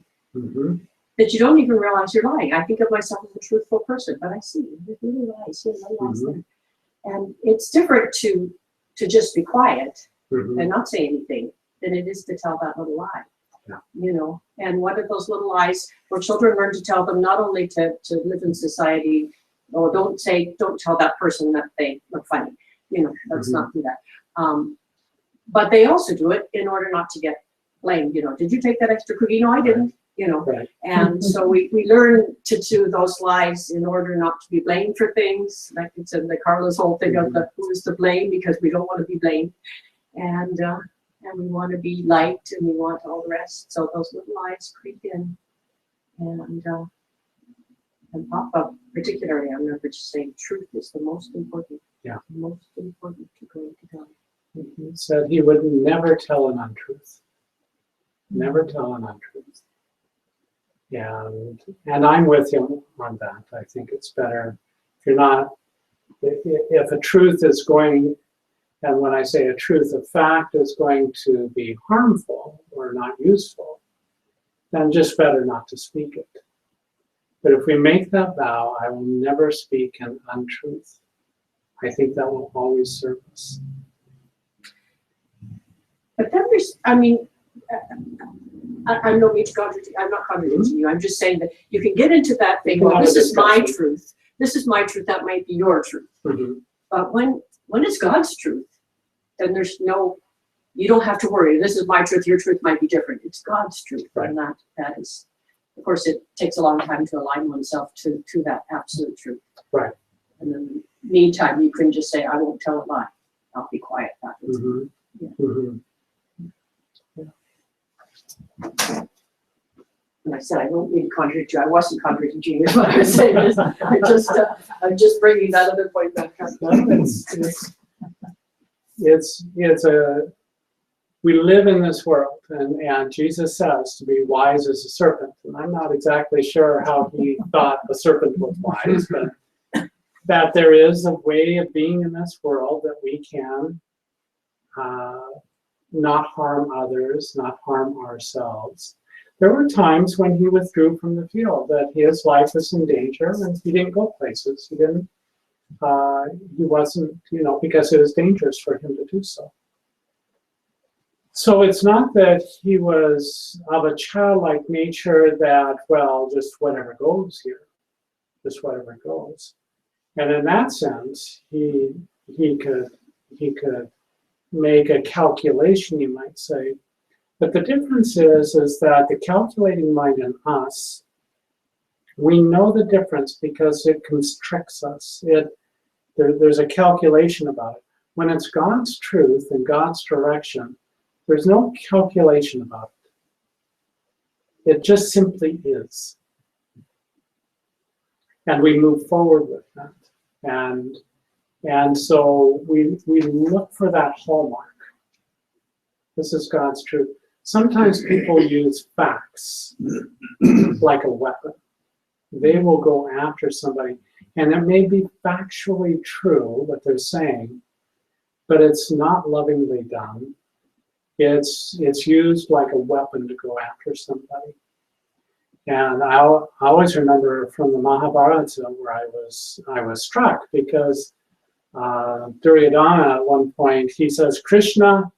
that you don't even realize you're lying. I think of myself as a truthful person, but I see there's little lies here, little lies there. And it's different to just be quiet and not say anything than it is to tell that little lie. You know, and what are those little lies where children learn to tell them not only to live in society, or don't tell that person that they look funny. You know, let's not do that. But they also do it in order not to get blamed. You know, did you take that extra cookie? No, I didn't. You know, and so we learn to do those lies in order not to be blamed for things. Like it's in the Carla's whole thing of the who is to blame, because we don't want to be blamed, and we want to be liked, and we want all the rest. So those little lies creep in, and Papa particularly, I remember just saying, truth is the most important. The most important to go to God. He said he would never tell an untruth. Never tell an untruth. And I'm with him on that. I think it's better if a truth is going, and when I say a truth, a fact is going to be harmful or not useful, then just better not to speak it. But if we make that vow, I will never speak an untruth, I think that will always serve us. But then there's, I mean, I'm not contradicting you. I'm just saying that you can get into that thing. Well, this is my truth. This is my truth. That might be your truth. But when it's God's truth, then there's no. You don't have to worry. This is my truth. Your truth might be different. It's God's truth, and that is Of course, it takes a long time to align oneself to that absolute truth. Right. And then meantime, you can just say, I won't tell a lie. I'll be quiet about it. Mhm. Yeah. Mhm. And I said, I don't mean to contradict you. I wasn't contradicting you when I was saying this. I'm just bringing that other point back up. We live in this world, and Jesus says to be wise as a serpent. And I'm not exactly sure how he thought a serpent was wise, but that there is a way of being in this world that we can not harm others, not harm ourselves. There were times when he withdrew from the field, that his life was in danger, and he didn't go places. He wasn't, because it was dangerous for him to do so. So it's not that he was of a childlike nature that, well, just whatever goes here, just whatever goes. And in that sense, he could make a calculation, you might say. But the difference is that the calculating mind in us, we know the difference because it constricts us. There's a calculation about it. When it's God's truth and God's direction, there's no calculation about it. It just simply is. And we move forward with that. And so we look for that hallmark. This is God's truth. Sometimes people use facts like a weapon. They will go after somebody, and it may be factually true what they're saying, but it's not lovingly done. It's used like a weapon to go after somebody. And I always remember from the Mahabharata where I was struck because Duryodhana at one point, he says, Krishna,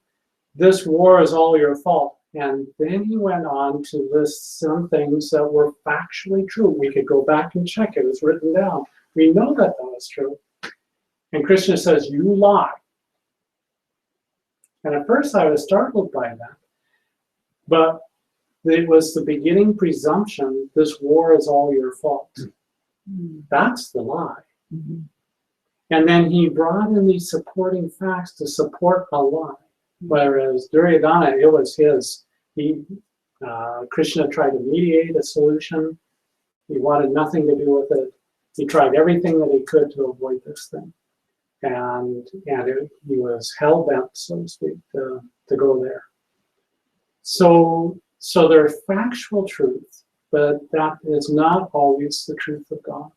this war is all your fault. And then he went on to list some things that were factually true. We could go back and check it. It was written down. We know that was true. And Krishna says, you lie. And at first I was startled by that. But it was the beginning presumption, this war is all your fault. That's the lie. Mhm. And then he brought in these supporting facts to support a lie. Whereas Duryodhana, it was his. Krishna tried to mediate a solution. He wanted nothing to do with it. He tried everything that he could to avoid this thing. And he was hell-bent, so to speak, to go there. So there's factual truth, but that is not always the truth of God.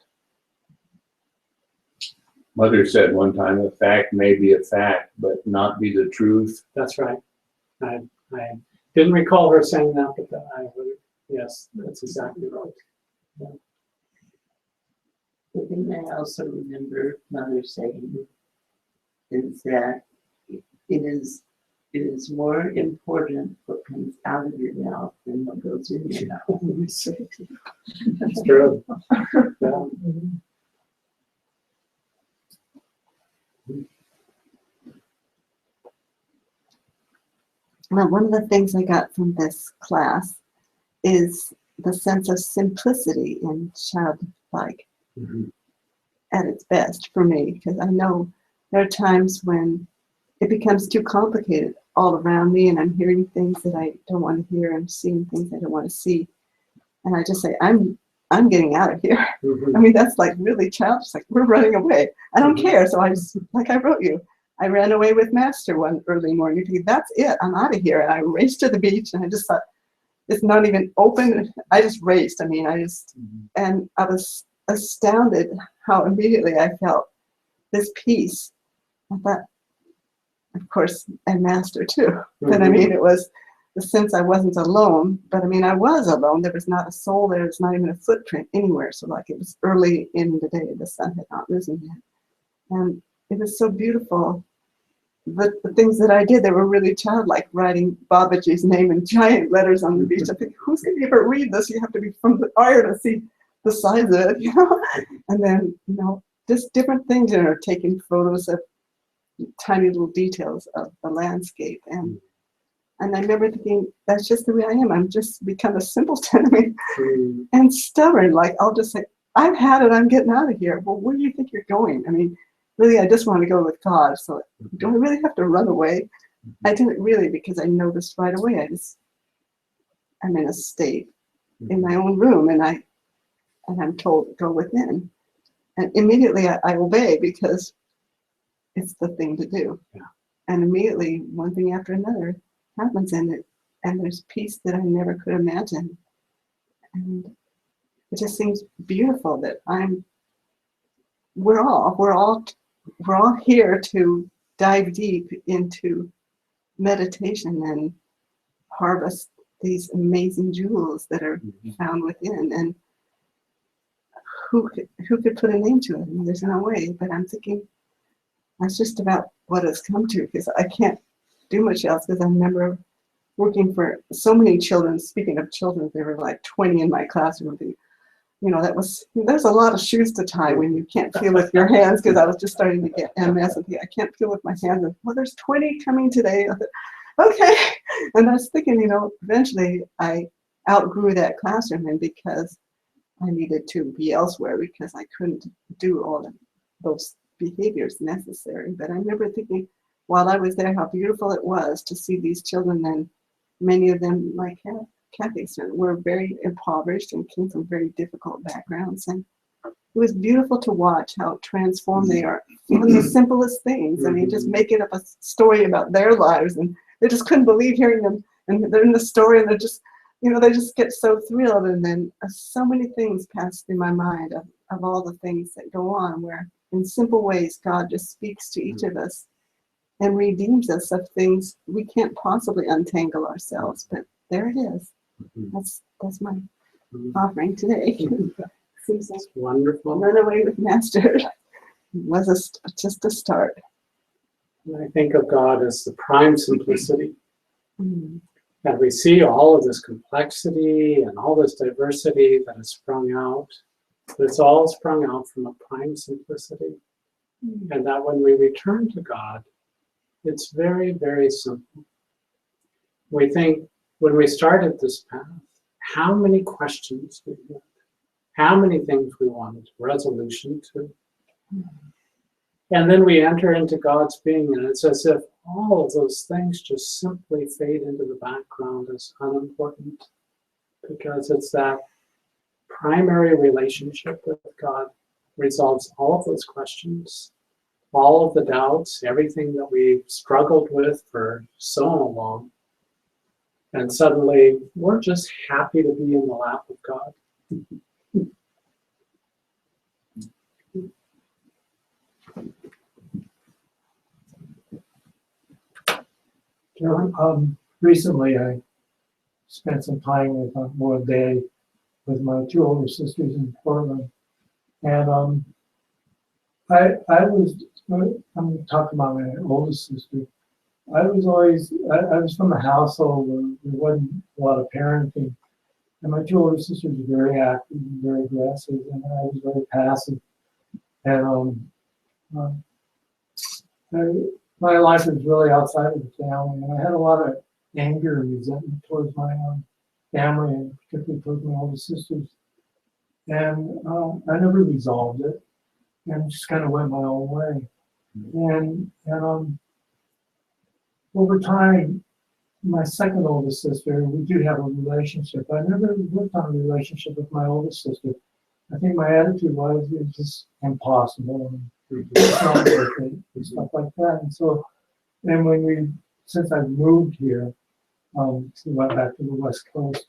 Mother said one time, a fact may be a fact, but not be the truth. That's right. I didn't recall her saying that, but yes, that's exactly right. Yeah. The thing I also remember Mother saying is that it is more important what comes out of your mouth than what goes in your mouth. That's true. Yeah. Well, one of the things I got from this class is the sense of simplicity in childlike at its best for me, because I know there are times when it becomes too complicated all around me and I'm hearing things that I don't want to hear and seeing things I don't want to see. And I just say, I'm getting out of here. I mean, that's like really childish, like we're running away. I don't care. So I just, like I wrote you, I ran away with Master one early morning. Thinking, that's it, I'm out of here. And I raced to the beach and I just thought, it's not even open. I just raced. I mean, and I was astounded how immediately I felt this peace. I thought, of course, and Master too. But I mean, it was the sense I wasn't alone, but I mean, I was alone. There was not a soul there. There's not even a footprint anywhere. So like it was early in the day, the sun had not risen yet. And it was so beautiful. The things that I did, they were really childlike, writing Babaji's name in giant letters on the beach. I think, who's going to ever read this? You have to be from the fire to see the size of it, you know? And then, you know, just different things, you know, taking photos of tiny little details of the landscape. And And I remember thinking, that's just the way I am. I'm just become a simpleton. I mean, Mm. and stubborn. Like, I'll just say, I've had it. I'm getting out of here. Well, where do you think you're going? I mean, really, I just want to go with God. So do I really have to run away? I didn't really, because I noticed right away. I'm in a state in my own room, and I'm told go within, and immediately I obey because it's the thing to do. Yeah. And immediately one thing after another happens in it, and there's peace that I never could imagine, and it just seems beautiful that we're all here to dive deep into meditation and harvest these amazing jewels that are found within. And who could put a name to it? I mean, there's no way. But I'm thinking that's just about what it's come to, because I can't do much else. Because I remember working for so many children. Speaking of children, there were like 20 in my classroom. There's a lot of shoes to tie when you can't feel with your hands, because I was just starting to get MS and think, I can't feel with my hands. And, well, there's 20 coming today. I thought, okay. And I was thinking, eventually I outgrew that classroom, and because I needed to be elsewhere because I couldn't do all of those behaviors necessary. But I remember thinking while I was there how beautiful it was to see these children, and many of them, like Kathy said, were very impoverished and came from very difficult backgrounds. And it was beautiful to watch how transformed they are. Even the simplest things. I mean, just making up a story about their lives, and they just couldn't believe hearing them. And they're in the story, and they're just, they just get so thrilled. And then so many things pass through my mind of all the things that go on, where in simple ways God just speaks to each of us and redeems us of things we can't possibly untangle ourselves. But there it is. That's my offering today. Seems like Wonderful. Run Away with Master was just a start. And I think of God as the prime simplicity. Mm. And we see all of this complexity and all this diversity that has sprung out. But it's all sprung out from a prime simplicity. Mm. And that when we return to God, it's very, very simple. We think when we started this path, how many questions we had, how many things we wanted resolution to. And then we enter into God's being, and it's as if all of those things just simply fade into the background as unimportant, because it's that primary relationship with God resolves all of those questions, all of the doubts, everything that we've struggled with for so long. And suddenly we're just happy to be in the lap of God. Recently I spent some time with one day with my two older sisters in Portland, and I'm talking about my oldest sister. I was from a household where there wasn't a lot of parenting, and my two older sisters were very active and very aggressive, and I was very passive. And my life was really outside of the family, and I had a lot of anger and resentment towards my family, and particularly towards my older sisters. And I never resolved it, and just kind of went my own way. And over time, my second oldest sister, we do have a relationship. I never worked on a relationship with my oldest sister. I think my attitude was it's just impossible, and it's not worth it, and stuff like that. And so, since I've moved here, went back to the West Coast,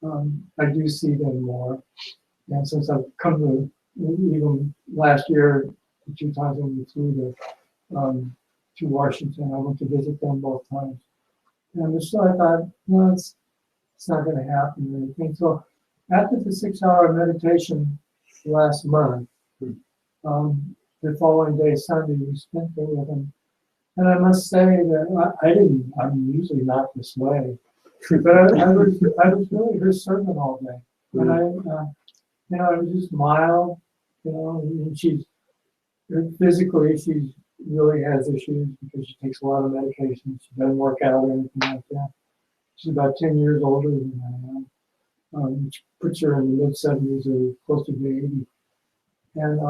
I do see them more. And since I've come to, even last year, the 2 times when we flew to Washington, I went to visit them both times. And so I thought, no, it's not going to happen or anything. So after the 6-hour meditation last month, the following day, Sunday, we spent there with them. And I must say that I'm usually not this way, but I was really her servant all day. And I was just mild, and physically she's really has issues because she takes a lot of medication. She doesn't work out or anything like that. She's about 10 years older than I am, which puts her in the mid-70s or close to the 80s. And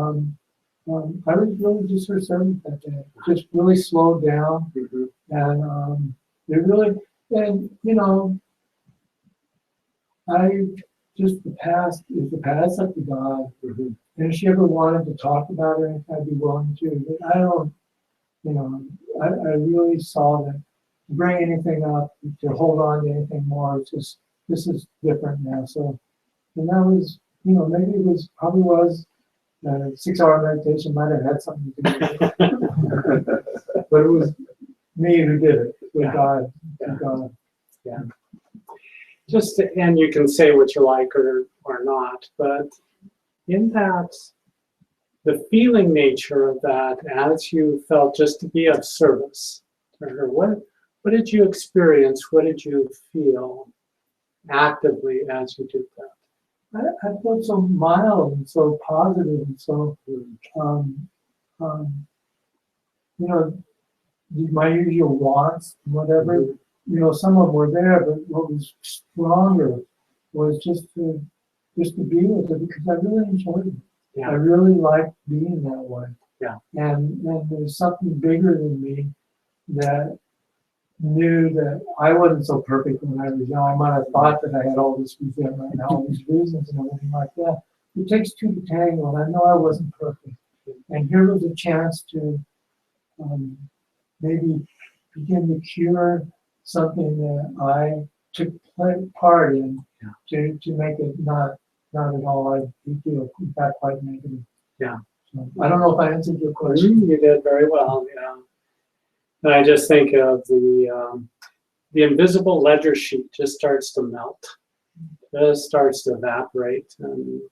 I was really just her servant that day. Just really slowed down. And it really, and you know, I just, the past is the past, up to God. And if she ever wanted to talk about it, I'd be willing to. But I don't, you know, I really saw that to bring anything up, to hold on to anything more, it's just, this is different now. So, and that was, you know, maybe it was, probably was, 6-hour meditation might have had something to do with it. But it was me who did it, with God. With God. Yeah. Just, and you can say what you like or not, but in that, the feeling nature of that, as you felt just to be of service to her, what did you experience? What did you feel actively as you did that? I felt so mild and so positive and so, you know, my usual wants, whatever, you know, some of them were there, but what was stronger was just to be with her because I really enjoyed it. Yeah. I really liked being that way. Yeah. And there's something bigger than me that knew that I wasn't so perfect when I was young. I might have thought that I had all this resentment and all these reasons and everything like that. It takes two to tango, and I know I wasn't perfect. And here was a chance to maybe begin to cure something that I took part in to make it not at all, I feel, in fact, quite negative. Yeah. So, I don't know if I answered your question. You did very well, yeah. And I just think of the invisible ledger sheet just starts to melt, just starts to evaporate, and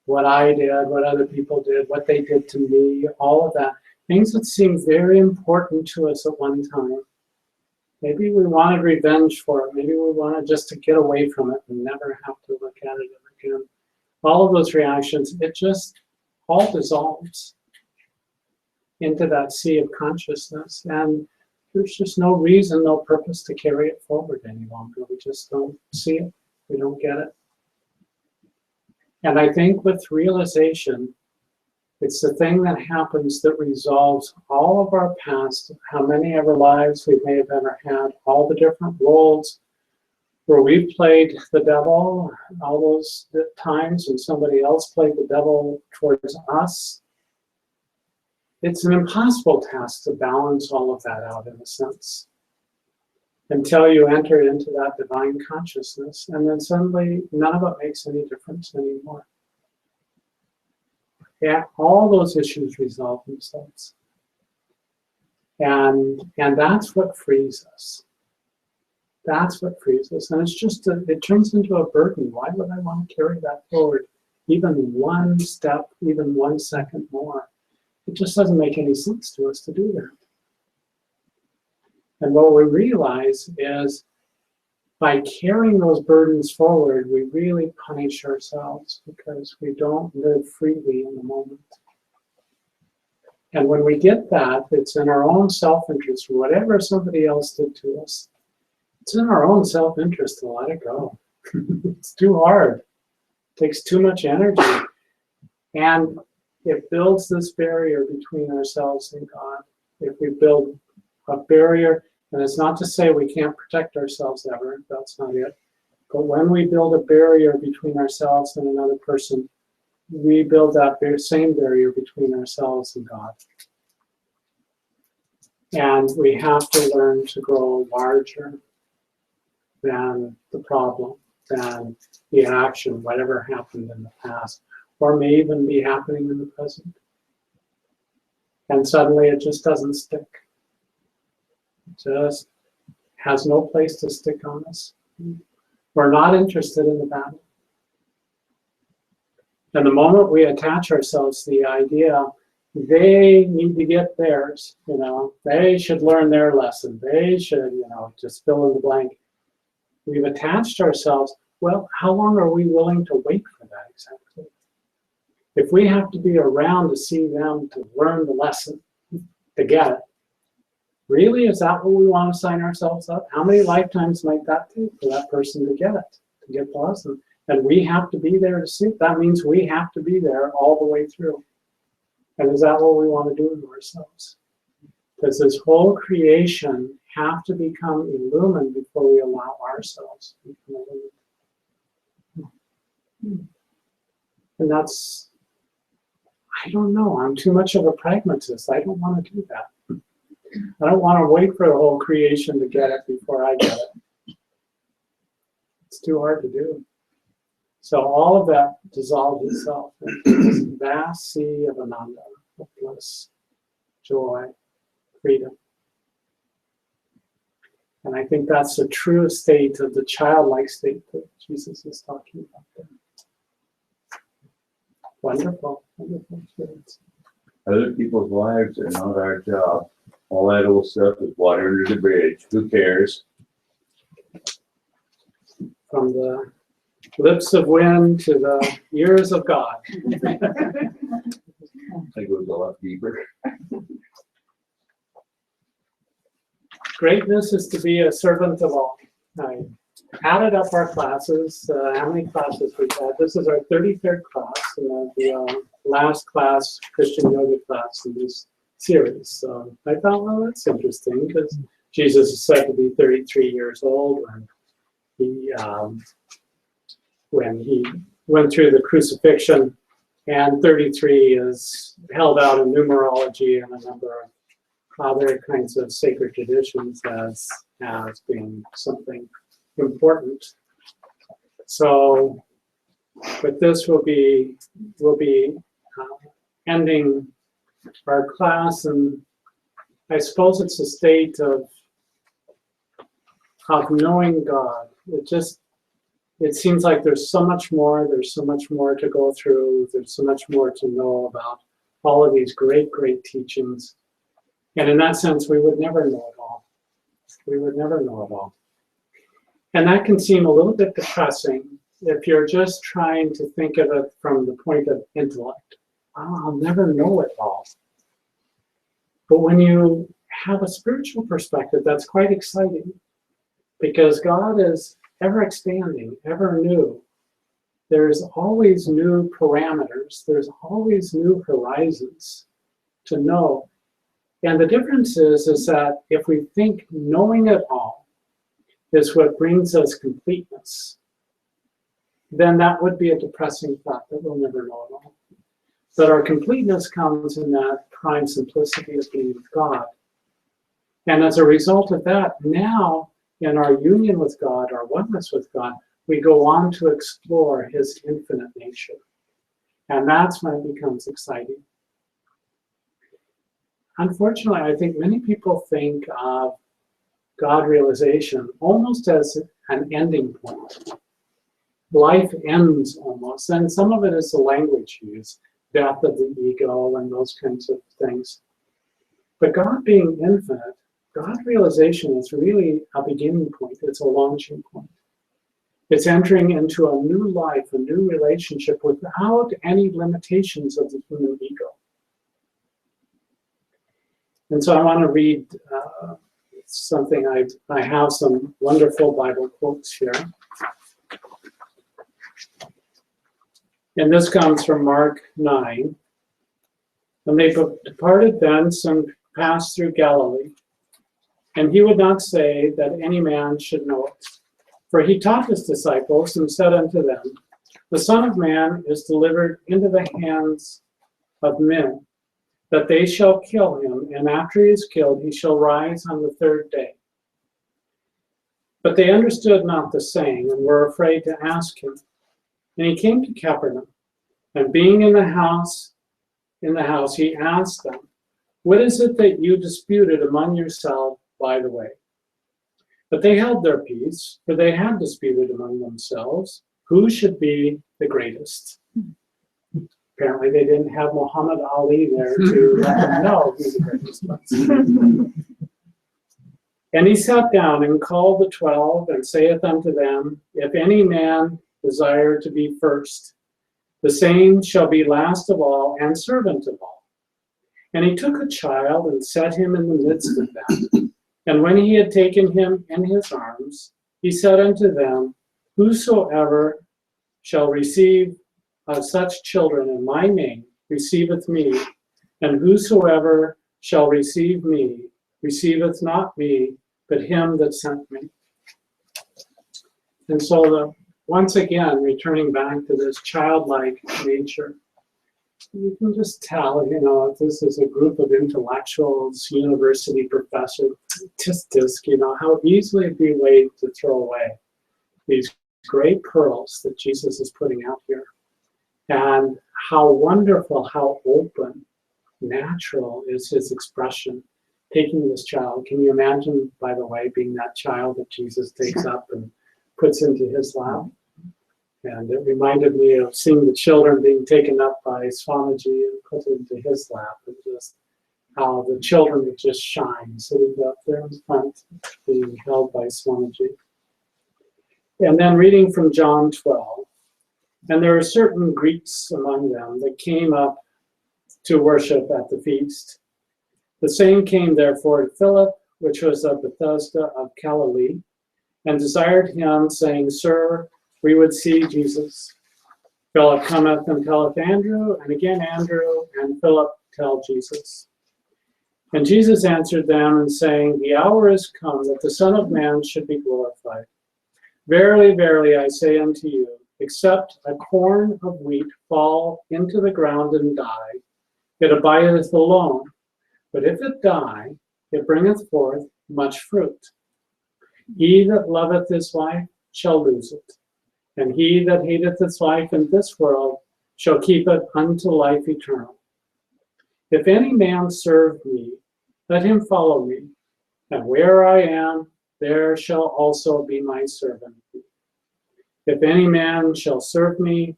what I did, what other people did, what they did to me, all of that, things that seemed very important to us at one time. Maybe we wanted revenge for it. Maybe we wanted just to get away from it and never have to look at it again. All of those reactions, it just all dissolves into that sea of consciousness. And there's just no reason, no purpose to carry it forward any longer. We just don't see it. We don't get it. And I think with realization, it's the thing that happens that resolves all of our past, how many ever lives we may have ever had, all the different roles where we've played the devil, all those times when somebody else played the devil towards us. It's an impossible task to balance all of that out, in a sense, until you enter into that divine consciousness, and then suddenly none of it makes any difference anymore. Yeah, all those issues resolve themselves. And that's what frees us. That's what frees us. And it's just, it turns into a burden. Why would I want to carry that forward even one step, even 1 second more? It just doesn't make any sense to us to do that. And what we realize is by carrying those burdens forward, we really punish ourselves because we don't live freely in the moment. And when we get that, it's in our own self-interest. Whatever somebody else did to us, it's in our own self-interest to let it go. It's too hard. It takes too much energy. And it builds this barrier between ourselves and God. If we build a barrier, and it's not to say we can't protect ourselves ever, that's not it. But when we build a barrier between ourselves and another person, we build that same barrier between ourselves and God. And we have to learn to grow larger than the problem, than the action, whatever happened in the past, or may even be happening in the present. And suddenly it just doesn't stick. It just has no place to stick on us. We're not interested in the battle. And the moment we attach ourselves to the idea, they need to get theirs, you know, they should learn their lesson, they should, you know, just fill in the blank. We've attached ourselves. Well, how long are we willing to wait for that exactly? If we have to be around to see them to learn the lesson, to get it. Really, is that what we want to sign ourselves up? How many lifetimes might that take for that person to get it, to get the lesson? And we have to be there to see it. That means we have to be there all the way through. And is that what we want to do to ourselves? Does this whole creation have to become illumined before we allow ourselves to become illumined? And that's, I don't know, I'm too much of a pragmatist. I don't want to do that. I don't want to wait for the whole creation to get it before I get it. It's too hard to do. So all of that dissolves itself into this vast sea of ananda, of bliss, joy, freedom. And I think that's the true state of the childlike state that Jesus is talking about there. Wonderful, wonderful experience. Other people's lives are not our job. All that old stuff is water under the bridge. Who cares? From the lips of wind to the ears of God. I think it goes a lot deeper. Greatness is to be a servant of all. I added up our classes, how many classes we've had. This is our 33rd class, the last class, Christian yoga class in this series. So I thought, well, that's interesting because Jesus is said to be 33 years old when he went through the crucifixion, and 33 is held out in numerology and a number of other kinds of sacred traditions as being something important. So with this, we'll be ending our class, and I suppose it's a state of knowing God. It seems like there's so much more to go through, there's so much more to know about all of these great, great teachings. And in that sense, we would never know it all. We would never know it all. And that can seem a little bit depressing if you're just trying to think of it from the point of intellect. Oh, I'll never know it all. But when you have a spiritual perspective, that's quite exciting, because God is ever expanding, ever new. There's always new parameters. There's always new horizons to know. And the difference is that if we think knowing it all is what brings us completeness, then that would be a depressing thought that we'll never know it all. But our completeness comes in that prime simplicity of being with God. And as a result of that, now in our union with God, our oneness with God, we go on to explore his infinite nature. And that's when it becomes exciting. Unfortunately, I think many people think of God realization almost as an ending point. Life ends almost, and some of it is the language used, death of the ego and those kinds of things. But God being infinite, God realization is really a beginning point. It's a launching point. It's entering into a new life, a new relationship without any limitations of the human ego. And so I want to read something. I have some wonderful Bible quotes here. And this comes from Mark 9. And they departed thence and passed through Galilee. And he would not say that any man should know it. For he taught his disciples and said unto them, the Son of Man is delivered into the hands of men, that they shall kill him, and after he is killed, he shall rise on the third day. But they understood not the saying, and were afraid to ask him. And he came to Capernaum, and being in the house, he asked them, what is it that you disputed among yourselves by the way? But they held their peace, for they had disputed among themselves who should be the greatest. Apparently they didn't have Muhammad Ali there to let them know who the greatest was. And he sat down and called the 12 and saith unto them, if any man desire to be first, the same shall be last of all and servant of all. And he took a child and set him in the midst of them. And when he had taken him in his arms, he said unto them, Whosoever shall receive of such children in my name receiveth me, and whosoever shall receive me receiveth not me, but him that sent me. And so once again, returning back to this childlike nature, you can just tell, this is a group of intellectuals, university professors, how easily it'd be a way to throw away these great pearls that Jesus is putting out here. And how wonderful, how open, natural is his expression, taking this child. Can you imagine, by the way, being that child that Jesus takes up and puts into his lap? And it reminded me of seeing the children being taken up by Swamiji and put into his lap, and just how the children would just shine, sitting up there in front, being held by Swamiji. And then reading from John 12, and there were certain Greeks among them that came up to worship at the feast. The same came therefore to Philip, which was of Bethsaida of Galilee, and desired him, saying, Sir, we would see Jesus. Philip cometh and telleth Andrew, and again Andrew and Philip tell Jesus. And Jesus answered them, and saying, The hour is come that the Son of Man should be glorified. Verily, verily, I say unto you, except a corn of wheat fall into the ground and die, it abideth alone. But if it die, it bringeth forth much fruit. He that loveth his life shall lose it, and he that hateth his life in this world shall keep it unto life eternal. If any man serve me, let him follow me, and where I am, there shall also be my servant. If any man shall serve me,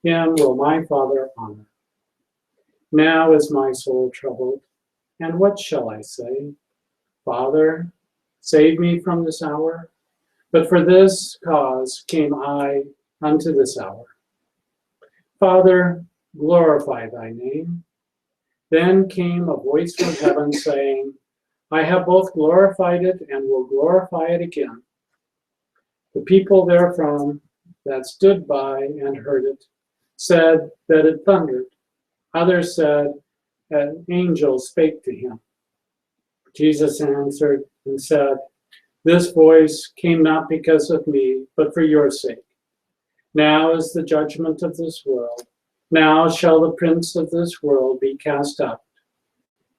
him will my Father honor. Now is my soul troubled, and what shall I say? Father, save me from this hour. But for this cause came I unto this hour. Father, glorify thy name. Then came a voice from heaven saying, I have both glorified it and will glorify it again. The people therefrom that stood by and heard it said that it thundered. Others said, an angel spake to him. Jesus answered and said, This voice came not because of me, but for your sake. Now is the judgment of this world. Now shall the prince of this world be cast out.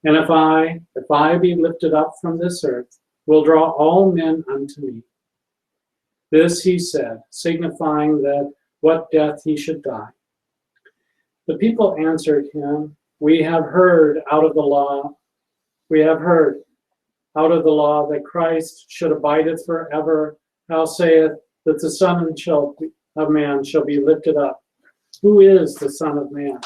And if I be lifted up from this earth, will draw all men unto me. This he said, signifying that what death he should die. The people answered him, We have heard out of the law that Christ should abideth forever. How saith that the Son of Man shall be lifted up? Who is the Son of Man?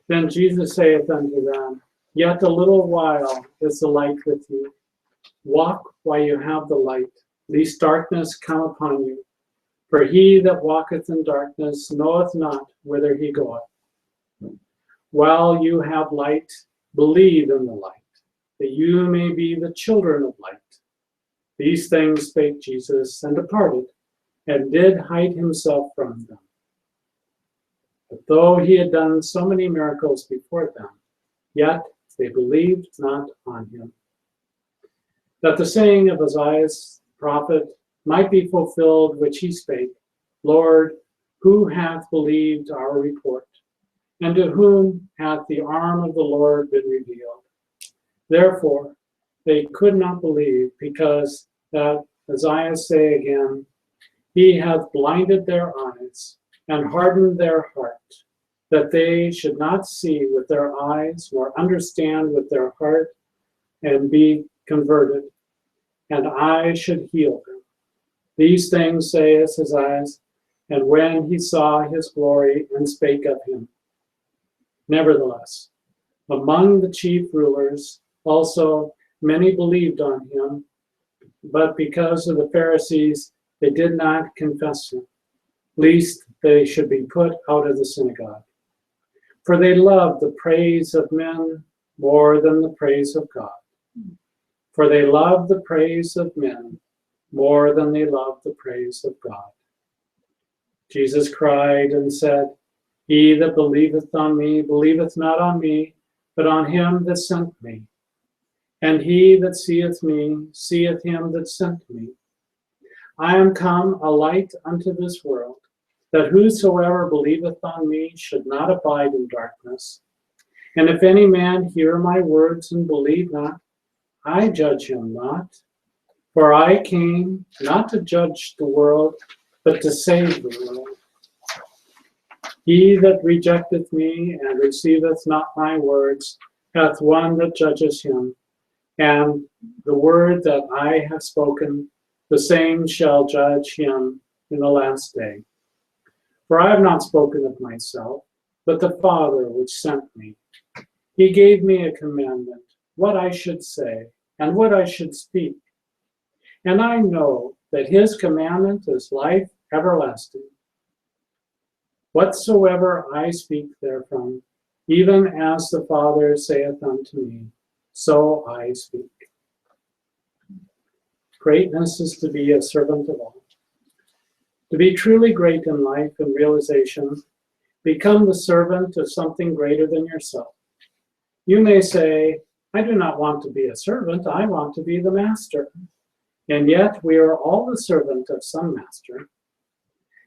Then Jesus saith unto them, Yet a little while is the light with you. Walk while you have the light, lest darkness come upon you. For he that walketh in darkness knoweth not whither he goeth. While you have light, believe in the light, that you may be the children of light. These things spake Jesus, and departed, and did hide himself from them. But though he had done so many miracles before them, yet they believed not on him. That the saying of Isaiah the prophet might be fulfilled, which he spake, Lord, who hath believed our report? And to whom hath the arm of the Lord been revealed? Therefore they could not believe, because that Isaiah say again, He hath blinded their eyes and hardened their heart, that they should not see with their eyes, nor understand with their heart, and be converted, and I should heal them. These things saith Isaiah, and when he saw his glory, and spake of him. Nevertheless, among the chief rulers also many believed on him, but because of the Pharisees they did not confess him, lest they should be put out of the synagogue. For they loved the praise of men more than the praise of God. For they love the praise of men more than they love the praise of God. Jesus cried and said, He that believeth on me, believeth not on me, but on him that sent me. And he that seeth me, seeth him that sent me. I am come a light unto this world, that whosoever believeth on me should not abide in darkness. And if any man hear my words and believe not, I judge him not. For I came not to judge the world, but to save the world. He that rejecteth me and receiveth not my words hath one that judges him. And the word that I have spoken, the same shall judge him in the last day. For I have not spoken of myself, but the Father which sent me. He gave me a commandment, what I should say, and what I should speak. And I know that his commandment is life everlasting. Whatsoever I speak therefrom, even as the Father saith unto me, so I speak. Greatness is to be a servant of all. To be truly great in life and realization, become the servant of something greater than yourself. You may say, I do not want to be a servant, I want to be the master. And yet we are all the servant of some master.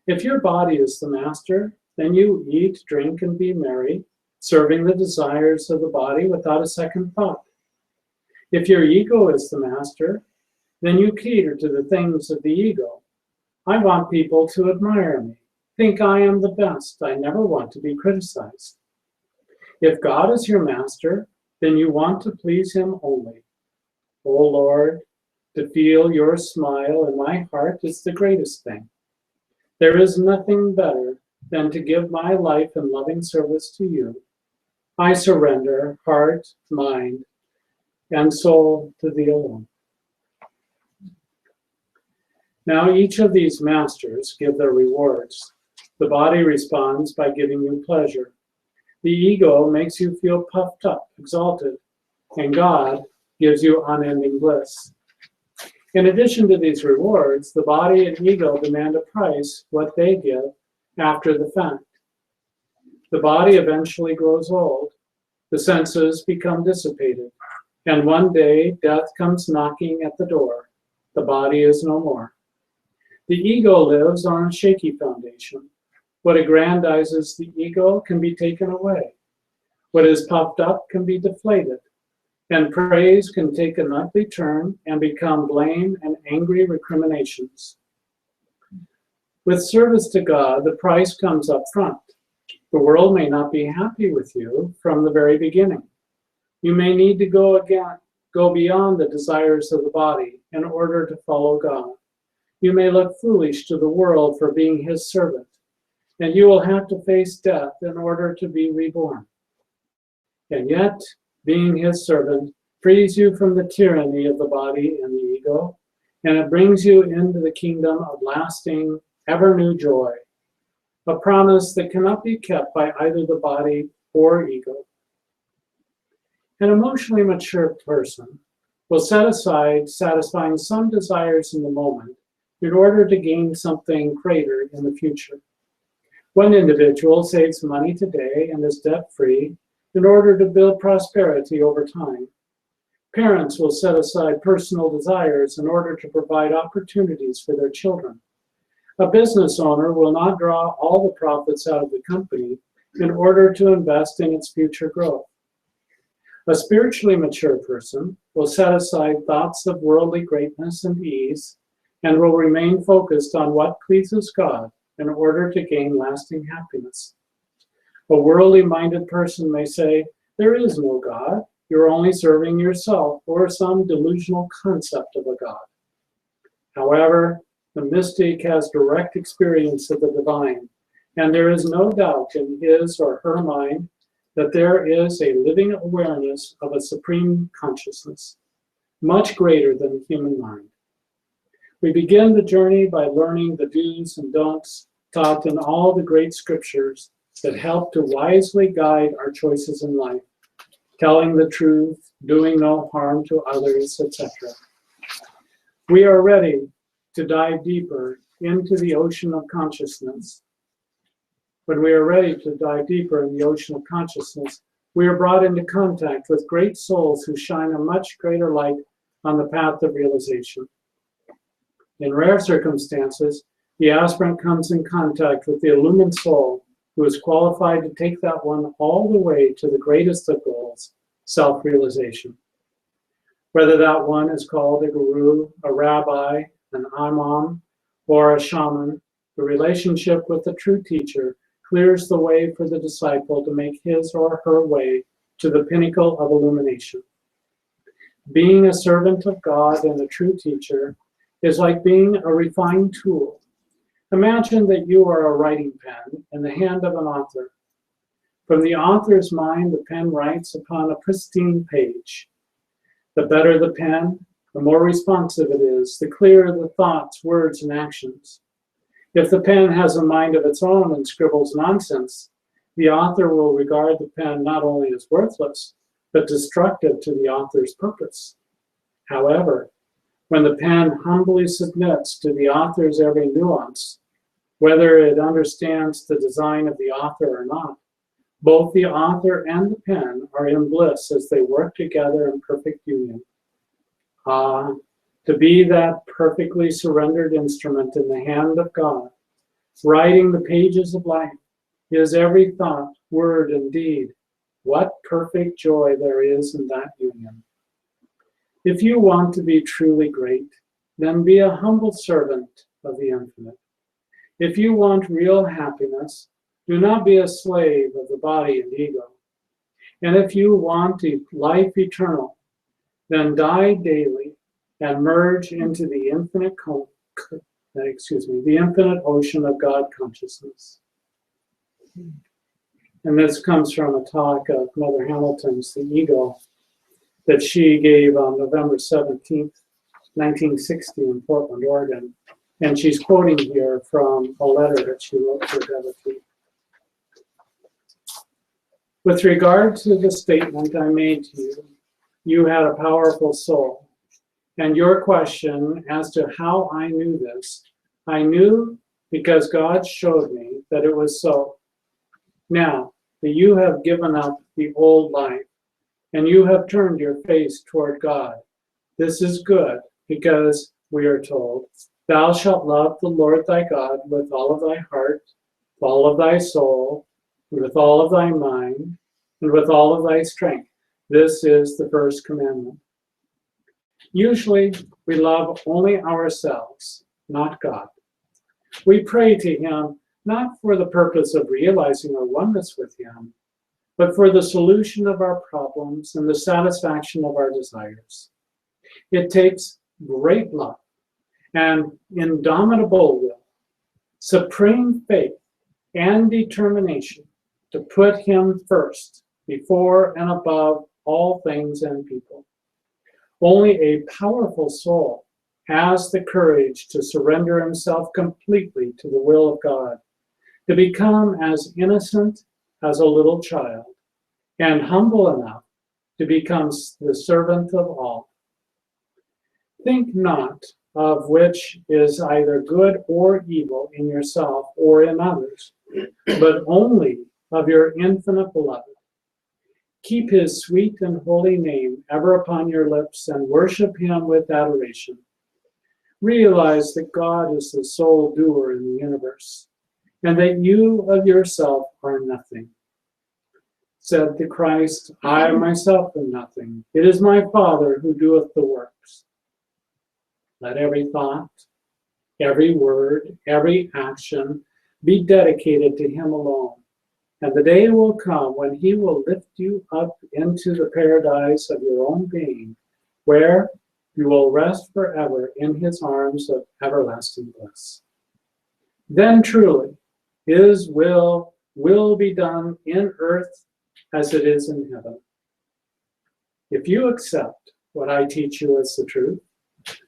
If your body is the master, then you eat, drink, and be merry, serving the desires of the body without a second thought. If your ego is the master, then you cater to the things of the ego. I want people to admire me, think I am the best. I never want to be criticized. If God is your master, then you want to please him only. O Lord, to feel your smile in my heart is the greatest thing. There is nothing better than to give my life in loving service to you. I surrender heart, mind, and soul to thee alone. Now each of these masters give their rewards. The body responds by giving you pleasure. The ego makes you feel puffed up, exalted, and God gives you unending bliss. In addition to these rewards, the body and ego demand a price, what they give, after the fact. The body eventually grows old, the senses become dissipated, and one day death comes knocking at the door. The body is no more. The ego lives on a shaky foundation. What aggrandizes the ego can be taken away. What is puffed up can be deflated. And praise can take an ugly turn and become blame and angry recriminations. With service to God, the price comes up front. The world may not be happy with you from the very beginning. You may need to go beyond the desires of the body in order to follow God. You may look foolish to the world for being his servant, and you will have to face death in order to be reborn. And yet, being his servant frees you from the tyranny of the body and the ego, and it brings you into the kingdom of lasting, ever-new joy, a promise that cannot be kept by either the body or ego. An emotionally mature person will set aside satisfying some desires in the moment in order to gain something greater in the future. One individual saves money today and is debt-free in order to build prosperity over time. Parents will set aside personal desires in order to provide opportunities for their children. A business owner will not draw all the profits out of the company in order to invest in its future growth. A spiritually mature person will set aside thoughts of worldly greatness and ease and will remain focused on what pleases God in order to gain lasting happiness. A worldly-minded person may say, there is no God, you're only serving yourself or some delusional concept of a God. However, the mystic has direct experience of the divine, and there is no doubt in his or her mind that there is a living awareness of a supreme consciousness, much greater than the human mind. We begin the journey by learning the do's and don'ts taught in all the great scriptures that help to wisely guide our choices in life. telling the truth, doing no harm to others, etc. We are ready to dive deeper into the ocean of consciousness. When we are ready to dive deeper in the ocean of consciousness, we are brought into contact with great souls who shine a much greater light on the path of realization. In rare circumstances, the aspirant comes in contact with the illumined soul who is qualified to take that one all the way to the greatest of goals, self-realization. Whether that one is called a guru, a rabbi, an imam, or a shaman, the relationship with the true teacher clears the way for the disciple to make his or her way to the pinnacle of illumination. Being a servant of God and a true teacher is like being a refined tool. Imagine that you are a writing pen in the hand of an author. From the author's mind, the pen writes upon a pristine page. The better the pen, the more responsive it is, the clearer the thoughts, words, and actions. If the pen has a mind of its own and scribbles nonsense, the author will regard the pen not only as worthless, but destructive to the author's purpose. However, when the pen humbly submits to the author's every nuance, whether it understands the design of the author or not, both the author and the pen are in bliss as they work together in perfect union. To be that perfectly surrendered instrument in the hand of God, writing the pages of life, is every thought, word, and deed. What perfect joy there is in that union. If you want to be truly great, then be a humble servant of the infinite. If you want real happiness, do not be a slave of the body and ego. And if you want life eternal, then die daily and merge into the infinite the infinite ocean of God consciousness. And this comes from a talk of Mother Hamilton's, The Ego, that she gave on November 17th, 1960 in Portland, Oregon. And she's quoting here from a letter that she wrote to a devotee. With regard to the statement I made to you, you had a powerful soul. And your question as to how I knew this, I knew because God showed me that it was so. Now that you have given up the old life and you have turned your face toward God, this is good because we are told, thou shalt love the Lord thy God with all of thy heart, with all of thy soul, and with all of thy mind, and with all of thy strength. This is the first commandment. Usually, we love only ourselves, not God. We pray to Him not for the purpose of realizing our oneness with Him, but for the solution of our problems and the satisfaction of our desires. It takes great love and indomitable will, supreme faith and determination to put Him first, before and above all things and people. Only a powerful soul has the courage to surrender himself completely to the will of God, to become as innocent as a little child, and humble enough to become the servant of all. Think not of which is either good or evil in yourself or in others, but only of your infinite beloved. Keep his sweet and holy name ever upon your lips and worship him with adoration. Realize that God is the sole doer in the universe, and that you of yourself are nothing. Said the Christ, I myself am nothing. It is my Father who doeth the works. Let every thought, every word, every action be dedicated to him alone. And the day will come when he will lift you up into the paradise of your own being, where you will rest forever in his arms of everlasting bliss. Then truly, his will be done in earth as it is in heaven. If you accept what I teach you as the truth,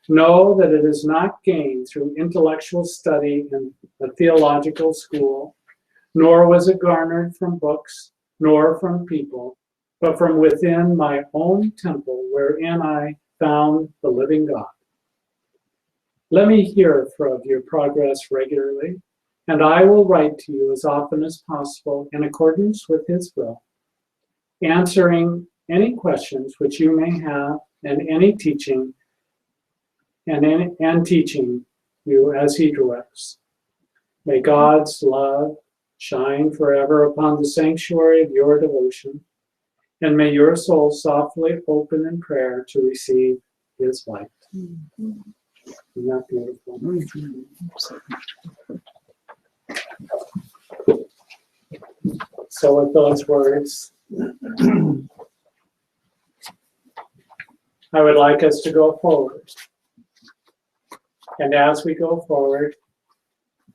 know that it is not gained through intellectual study in a theological school, nor was it garnered from books, nor from people, but from within my own temple, wherein I found the living God. Let me hear of your progress regularly, and I will write to you as often as possible in accordance with his will, answering any questions which you may have and any teaching and teaching you as he directs. May God's love shine forever upon the sanctuary of your devotion, and may your soul softly open in prayer to receive his light. Isn't that beautiful? So with those words, I would like us to go forward. And as we go forward,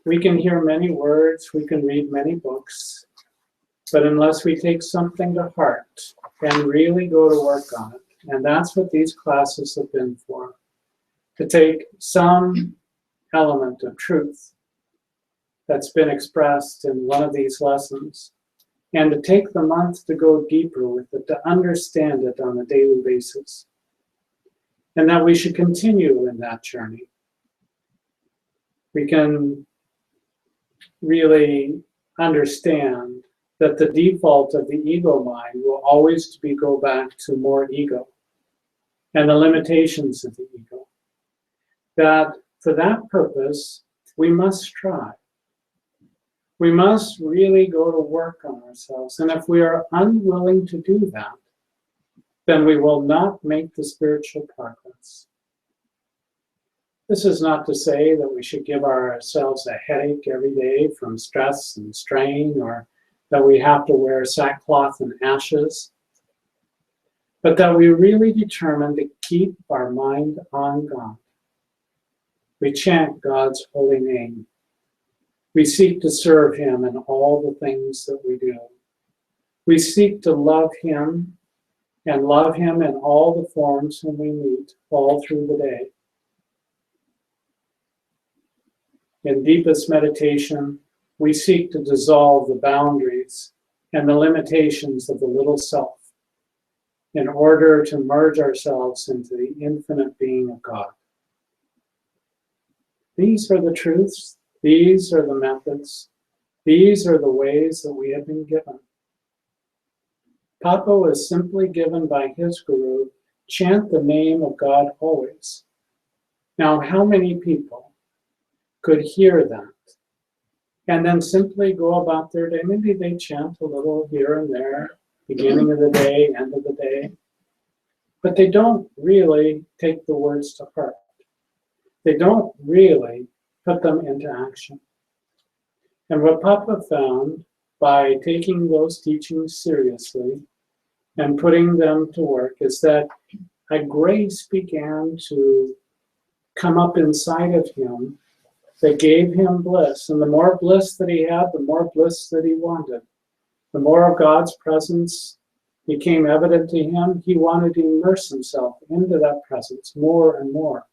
we can hear many words, we can read many books, but unless we take something to heart and really go to work on it, and that's what these classes have been for, to take some element of truth that's been expressed in one of these lessons, and to take the month to go deeper with it, to understand it on a daily basis, and that we should continue in that journey. We can really understand that the default of the ego mind will always be go back to more ego and the limitations of the ego. That for that purpose, we must strive. We must really go to work on ourselves. And if we are unwilling to do that, then we will not make the spiritual progress. This is not to say that we should give ourselves a headache every day from stress and strain, or that we have to wear sackcloth and ashes, but that we really determine to keep our mind on God. We chant God's holy name. We seek to serve him in all the things that we do. We seek to love him and love him in all the forms when we meet all through the day. In deepest meditation, we seek to dissolve the boundaries and the limitations of the little self in order to merge ourselves into the infinite being of God. These are the truths, these are the methods, these are the ways that we have been given. Papa was simply given by his guru, chant the name of God always. Now, how many people could hear that and then simply go about their day? Maybe they chant a little here and there, beginning of the day, end of the day, but they don't really take the words to heart. They don't really put them into action. And what Papa found by taking those teachings seriously and putting them to work is that a grace began to come up inside of him that gave him bliss. And the more bliss that he had, the more bliss that he wanted. The more of God's presence became evident to him, he wanted to immerse himself into that presence more and more.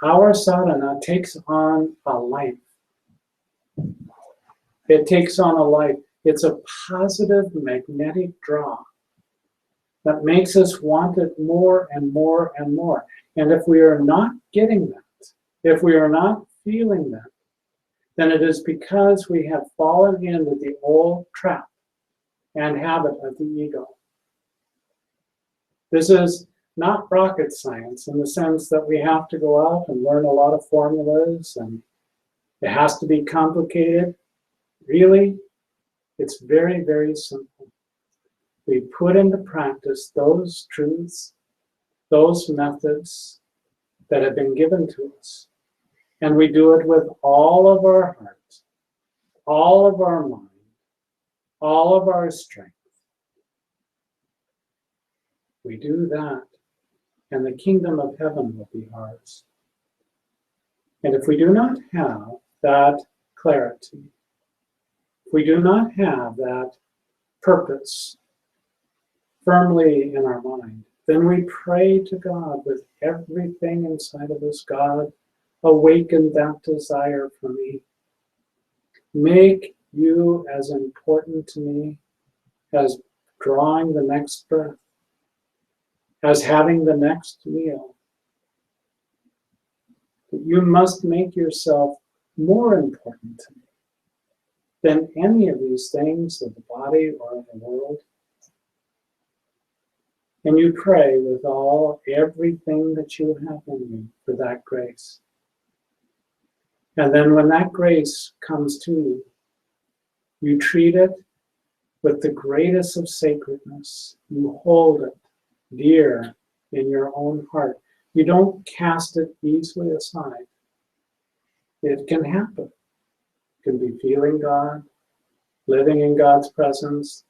Our sadhana takes on a life. It takes on a life. It's a positive magnetic draw that makes us want it more and more and more. And if we are not getting that, if we are not feeling that, then it is because we have fallen into the old trap and habit of the ego. This is not rocket science in the sense that we have to go out and learn a lot of formulas and it has to be complicated. Really, it's very, very simple. We put into practice those truths, those methods that have been given to us. And we do it with all of our heart, all of our mind, all of our strength. We do that, and the kingdom of heaven will be ours. And if we do not have that clarity, if we do not have that purpose firmly in our mind, then we pray to God with everything inside of us. God, awaken that desire for me. Make you as important to me as drawing the next breath, as having the next meal. That you must make yourself more important to me than any of these things of the body or of the world. And you pray with everything that you have in you for that grace. And then when that grace comes to you, you treat it with the greatest of sacredness. You hold it dear in your own heart. You don't cast it easily aside. It can happen. It can be feeling God, living in God's presence,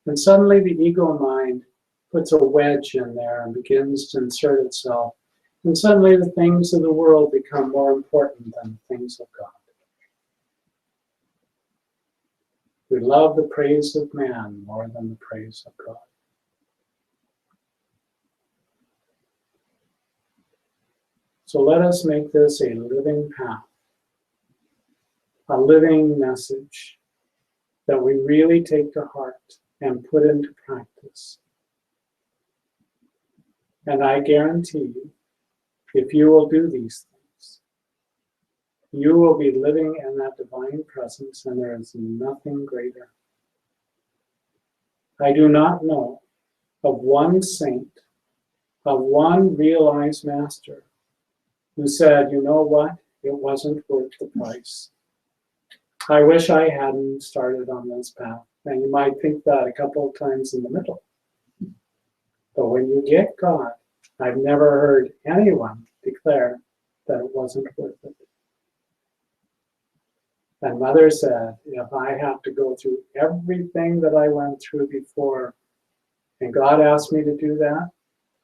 and suddenly the ego mind puts a wedge in there and begins to insert itself. And suddenly the things of the world become more important than the things of God. We love the praise of man more than the praise of God. So let us make this a living path, a living message that we really take to heart and put into practice. And I guarantee you, if you will do these things, you will be living in that divine presence, and there is nothing greater. I do not know of one saint, of one realized master, who said, you know what, it wasn't worth the price. I wish I hadn't started on this path. And you might think that a couple of times in the middle. But when you get God, I've never heard anyone declare that it wasn't worth it. And Mother said, if I have to go through everything that I went through before, and God asked me to do that,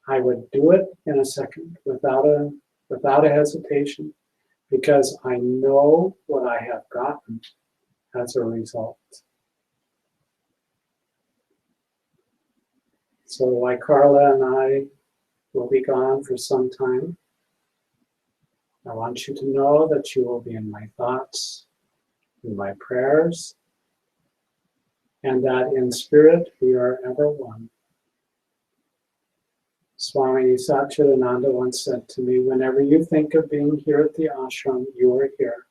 I would do it in a second without a hesitation, because I know what I have gotten as a result. So like Carla and I will be gone for some time, I want you to know that you will be in my thoughts, in my prayers, and that in spirit we are ever one. Swami Satchidananda once said to me, whenever you think of being here at the ashram, you are here.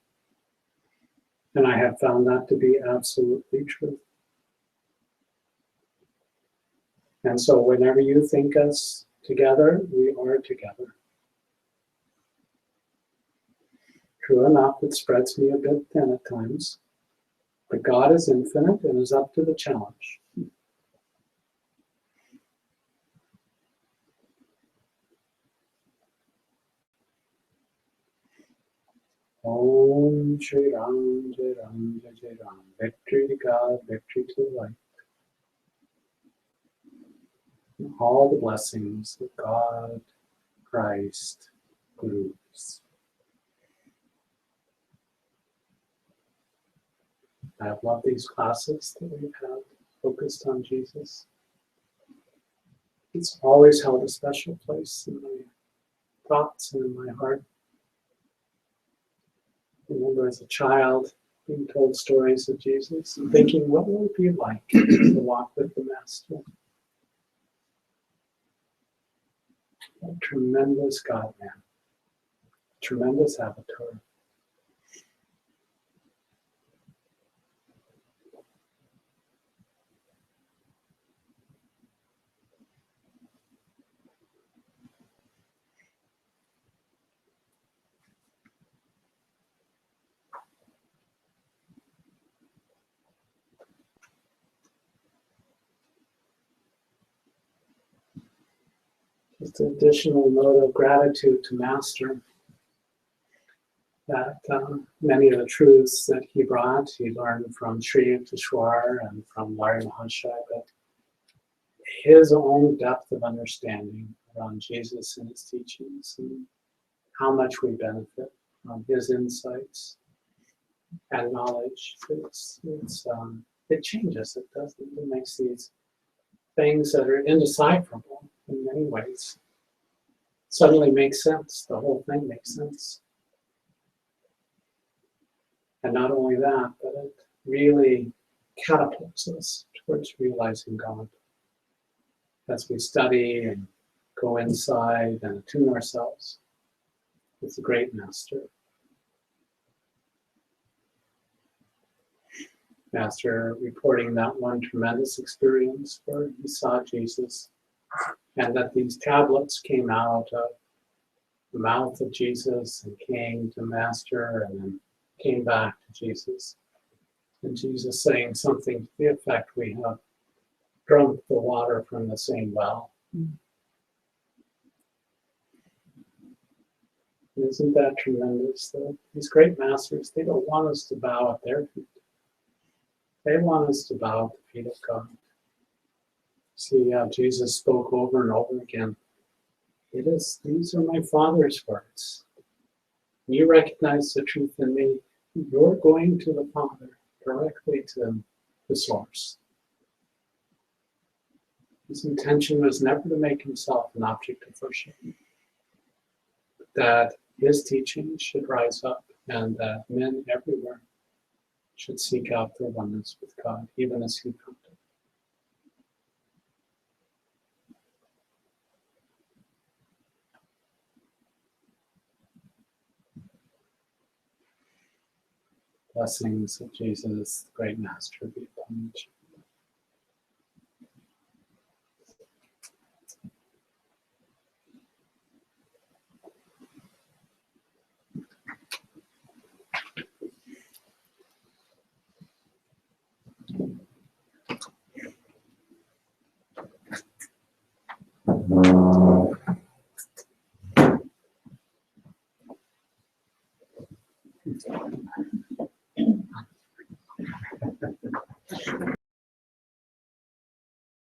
And I have found that to be absolutely true. And so whenever you think us together, we are together. True enough, it spreads me a bit thin at times, but God is infinite and is up to the challenge. Om Shri Ram Jai Ram Jai Jai Ram. Victory to God, victory to light. And all the blessings of God, Christ, Gurus. I have loved these classes that we've had focused on Jesus. It's always held a special place in my thoughts and in my heart. I remember as a child being told stories of Jesus and thinking, what will it be like to walk with the Master? A tremendous God-man, tremendous avatar. Just an additional note of gratitude to Master, that many of the truths that he brought, he learned from Sri Yukteswar and from Larry Mahashaya, but his own depth of understanding around Jesus and his teachings, and how much we benefit from his insights and knowledge. It changes, it doesn't. It makes these things that are indecipherable in many ways suddenly make sense. The whole thing makes sense. And not only that, but it really catapults us towards realizing God. As we study and go inside and attune ourselves with the great master. Master reporting that one tremendous experience where he saw Jesus, and that these tablets came out of the mouth of Jesus and came to Master and then came back to Jesus. And Jesus saying something to the effect, we have drunk the water from the same well. Isn't that tremendous? These great masters, they don't want us to bow at their feet. They want us to bow at the feet of God. See how Jesus spoke over and over again. These are my Father's words. You recognize the truth in me. You're going to the Father, directly to the source. His intention was never to make himself an object of worship. That his teaching should rise up and that men everywhere should seek out their oneness with God, even as he found it. Blessings of Jesus, the great Master, be upon each.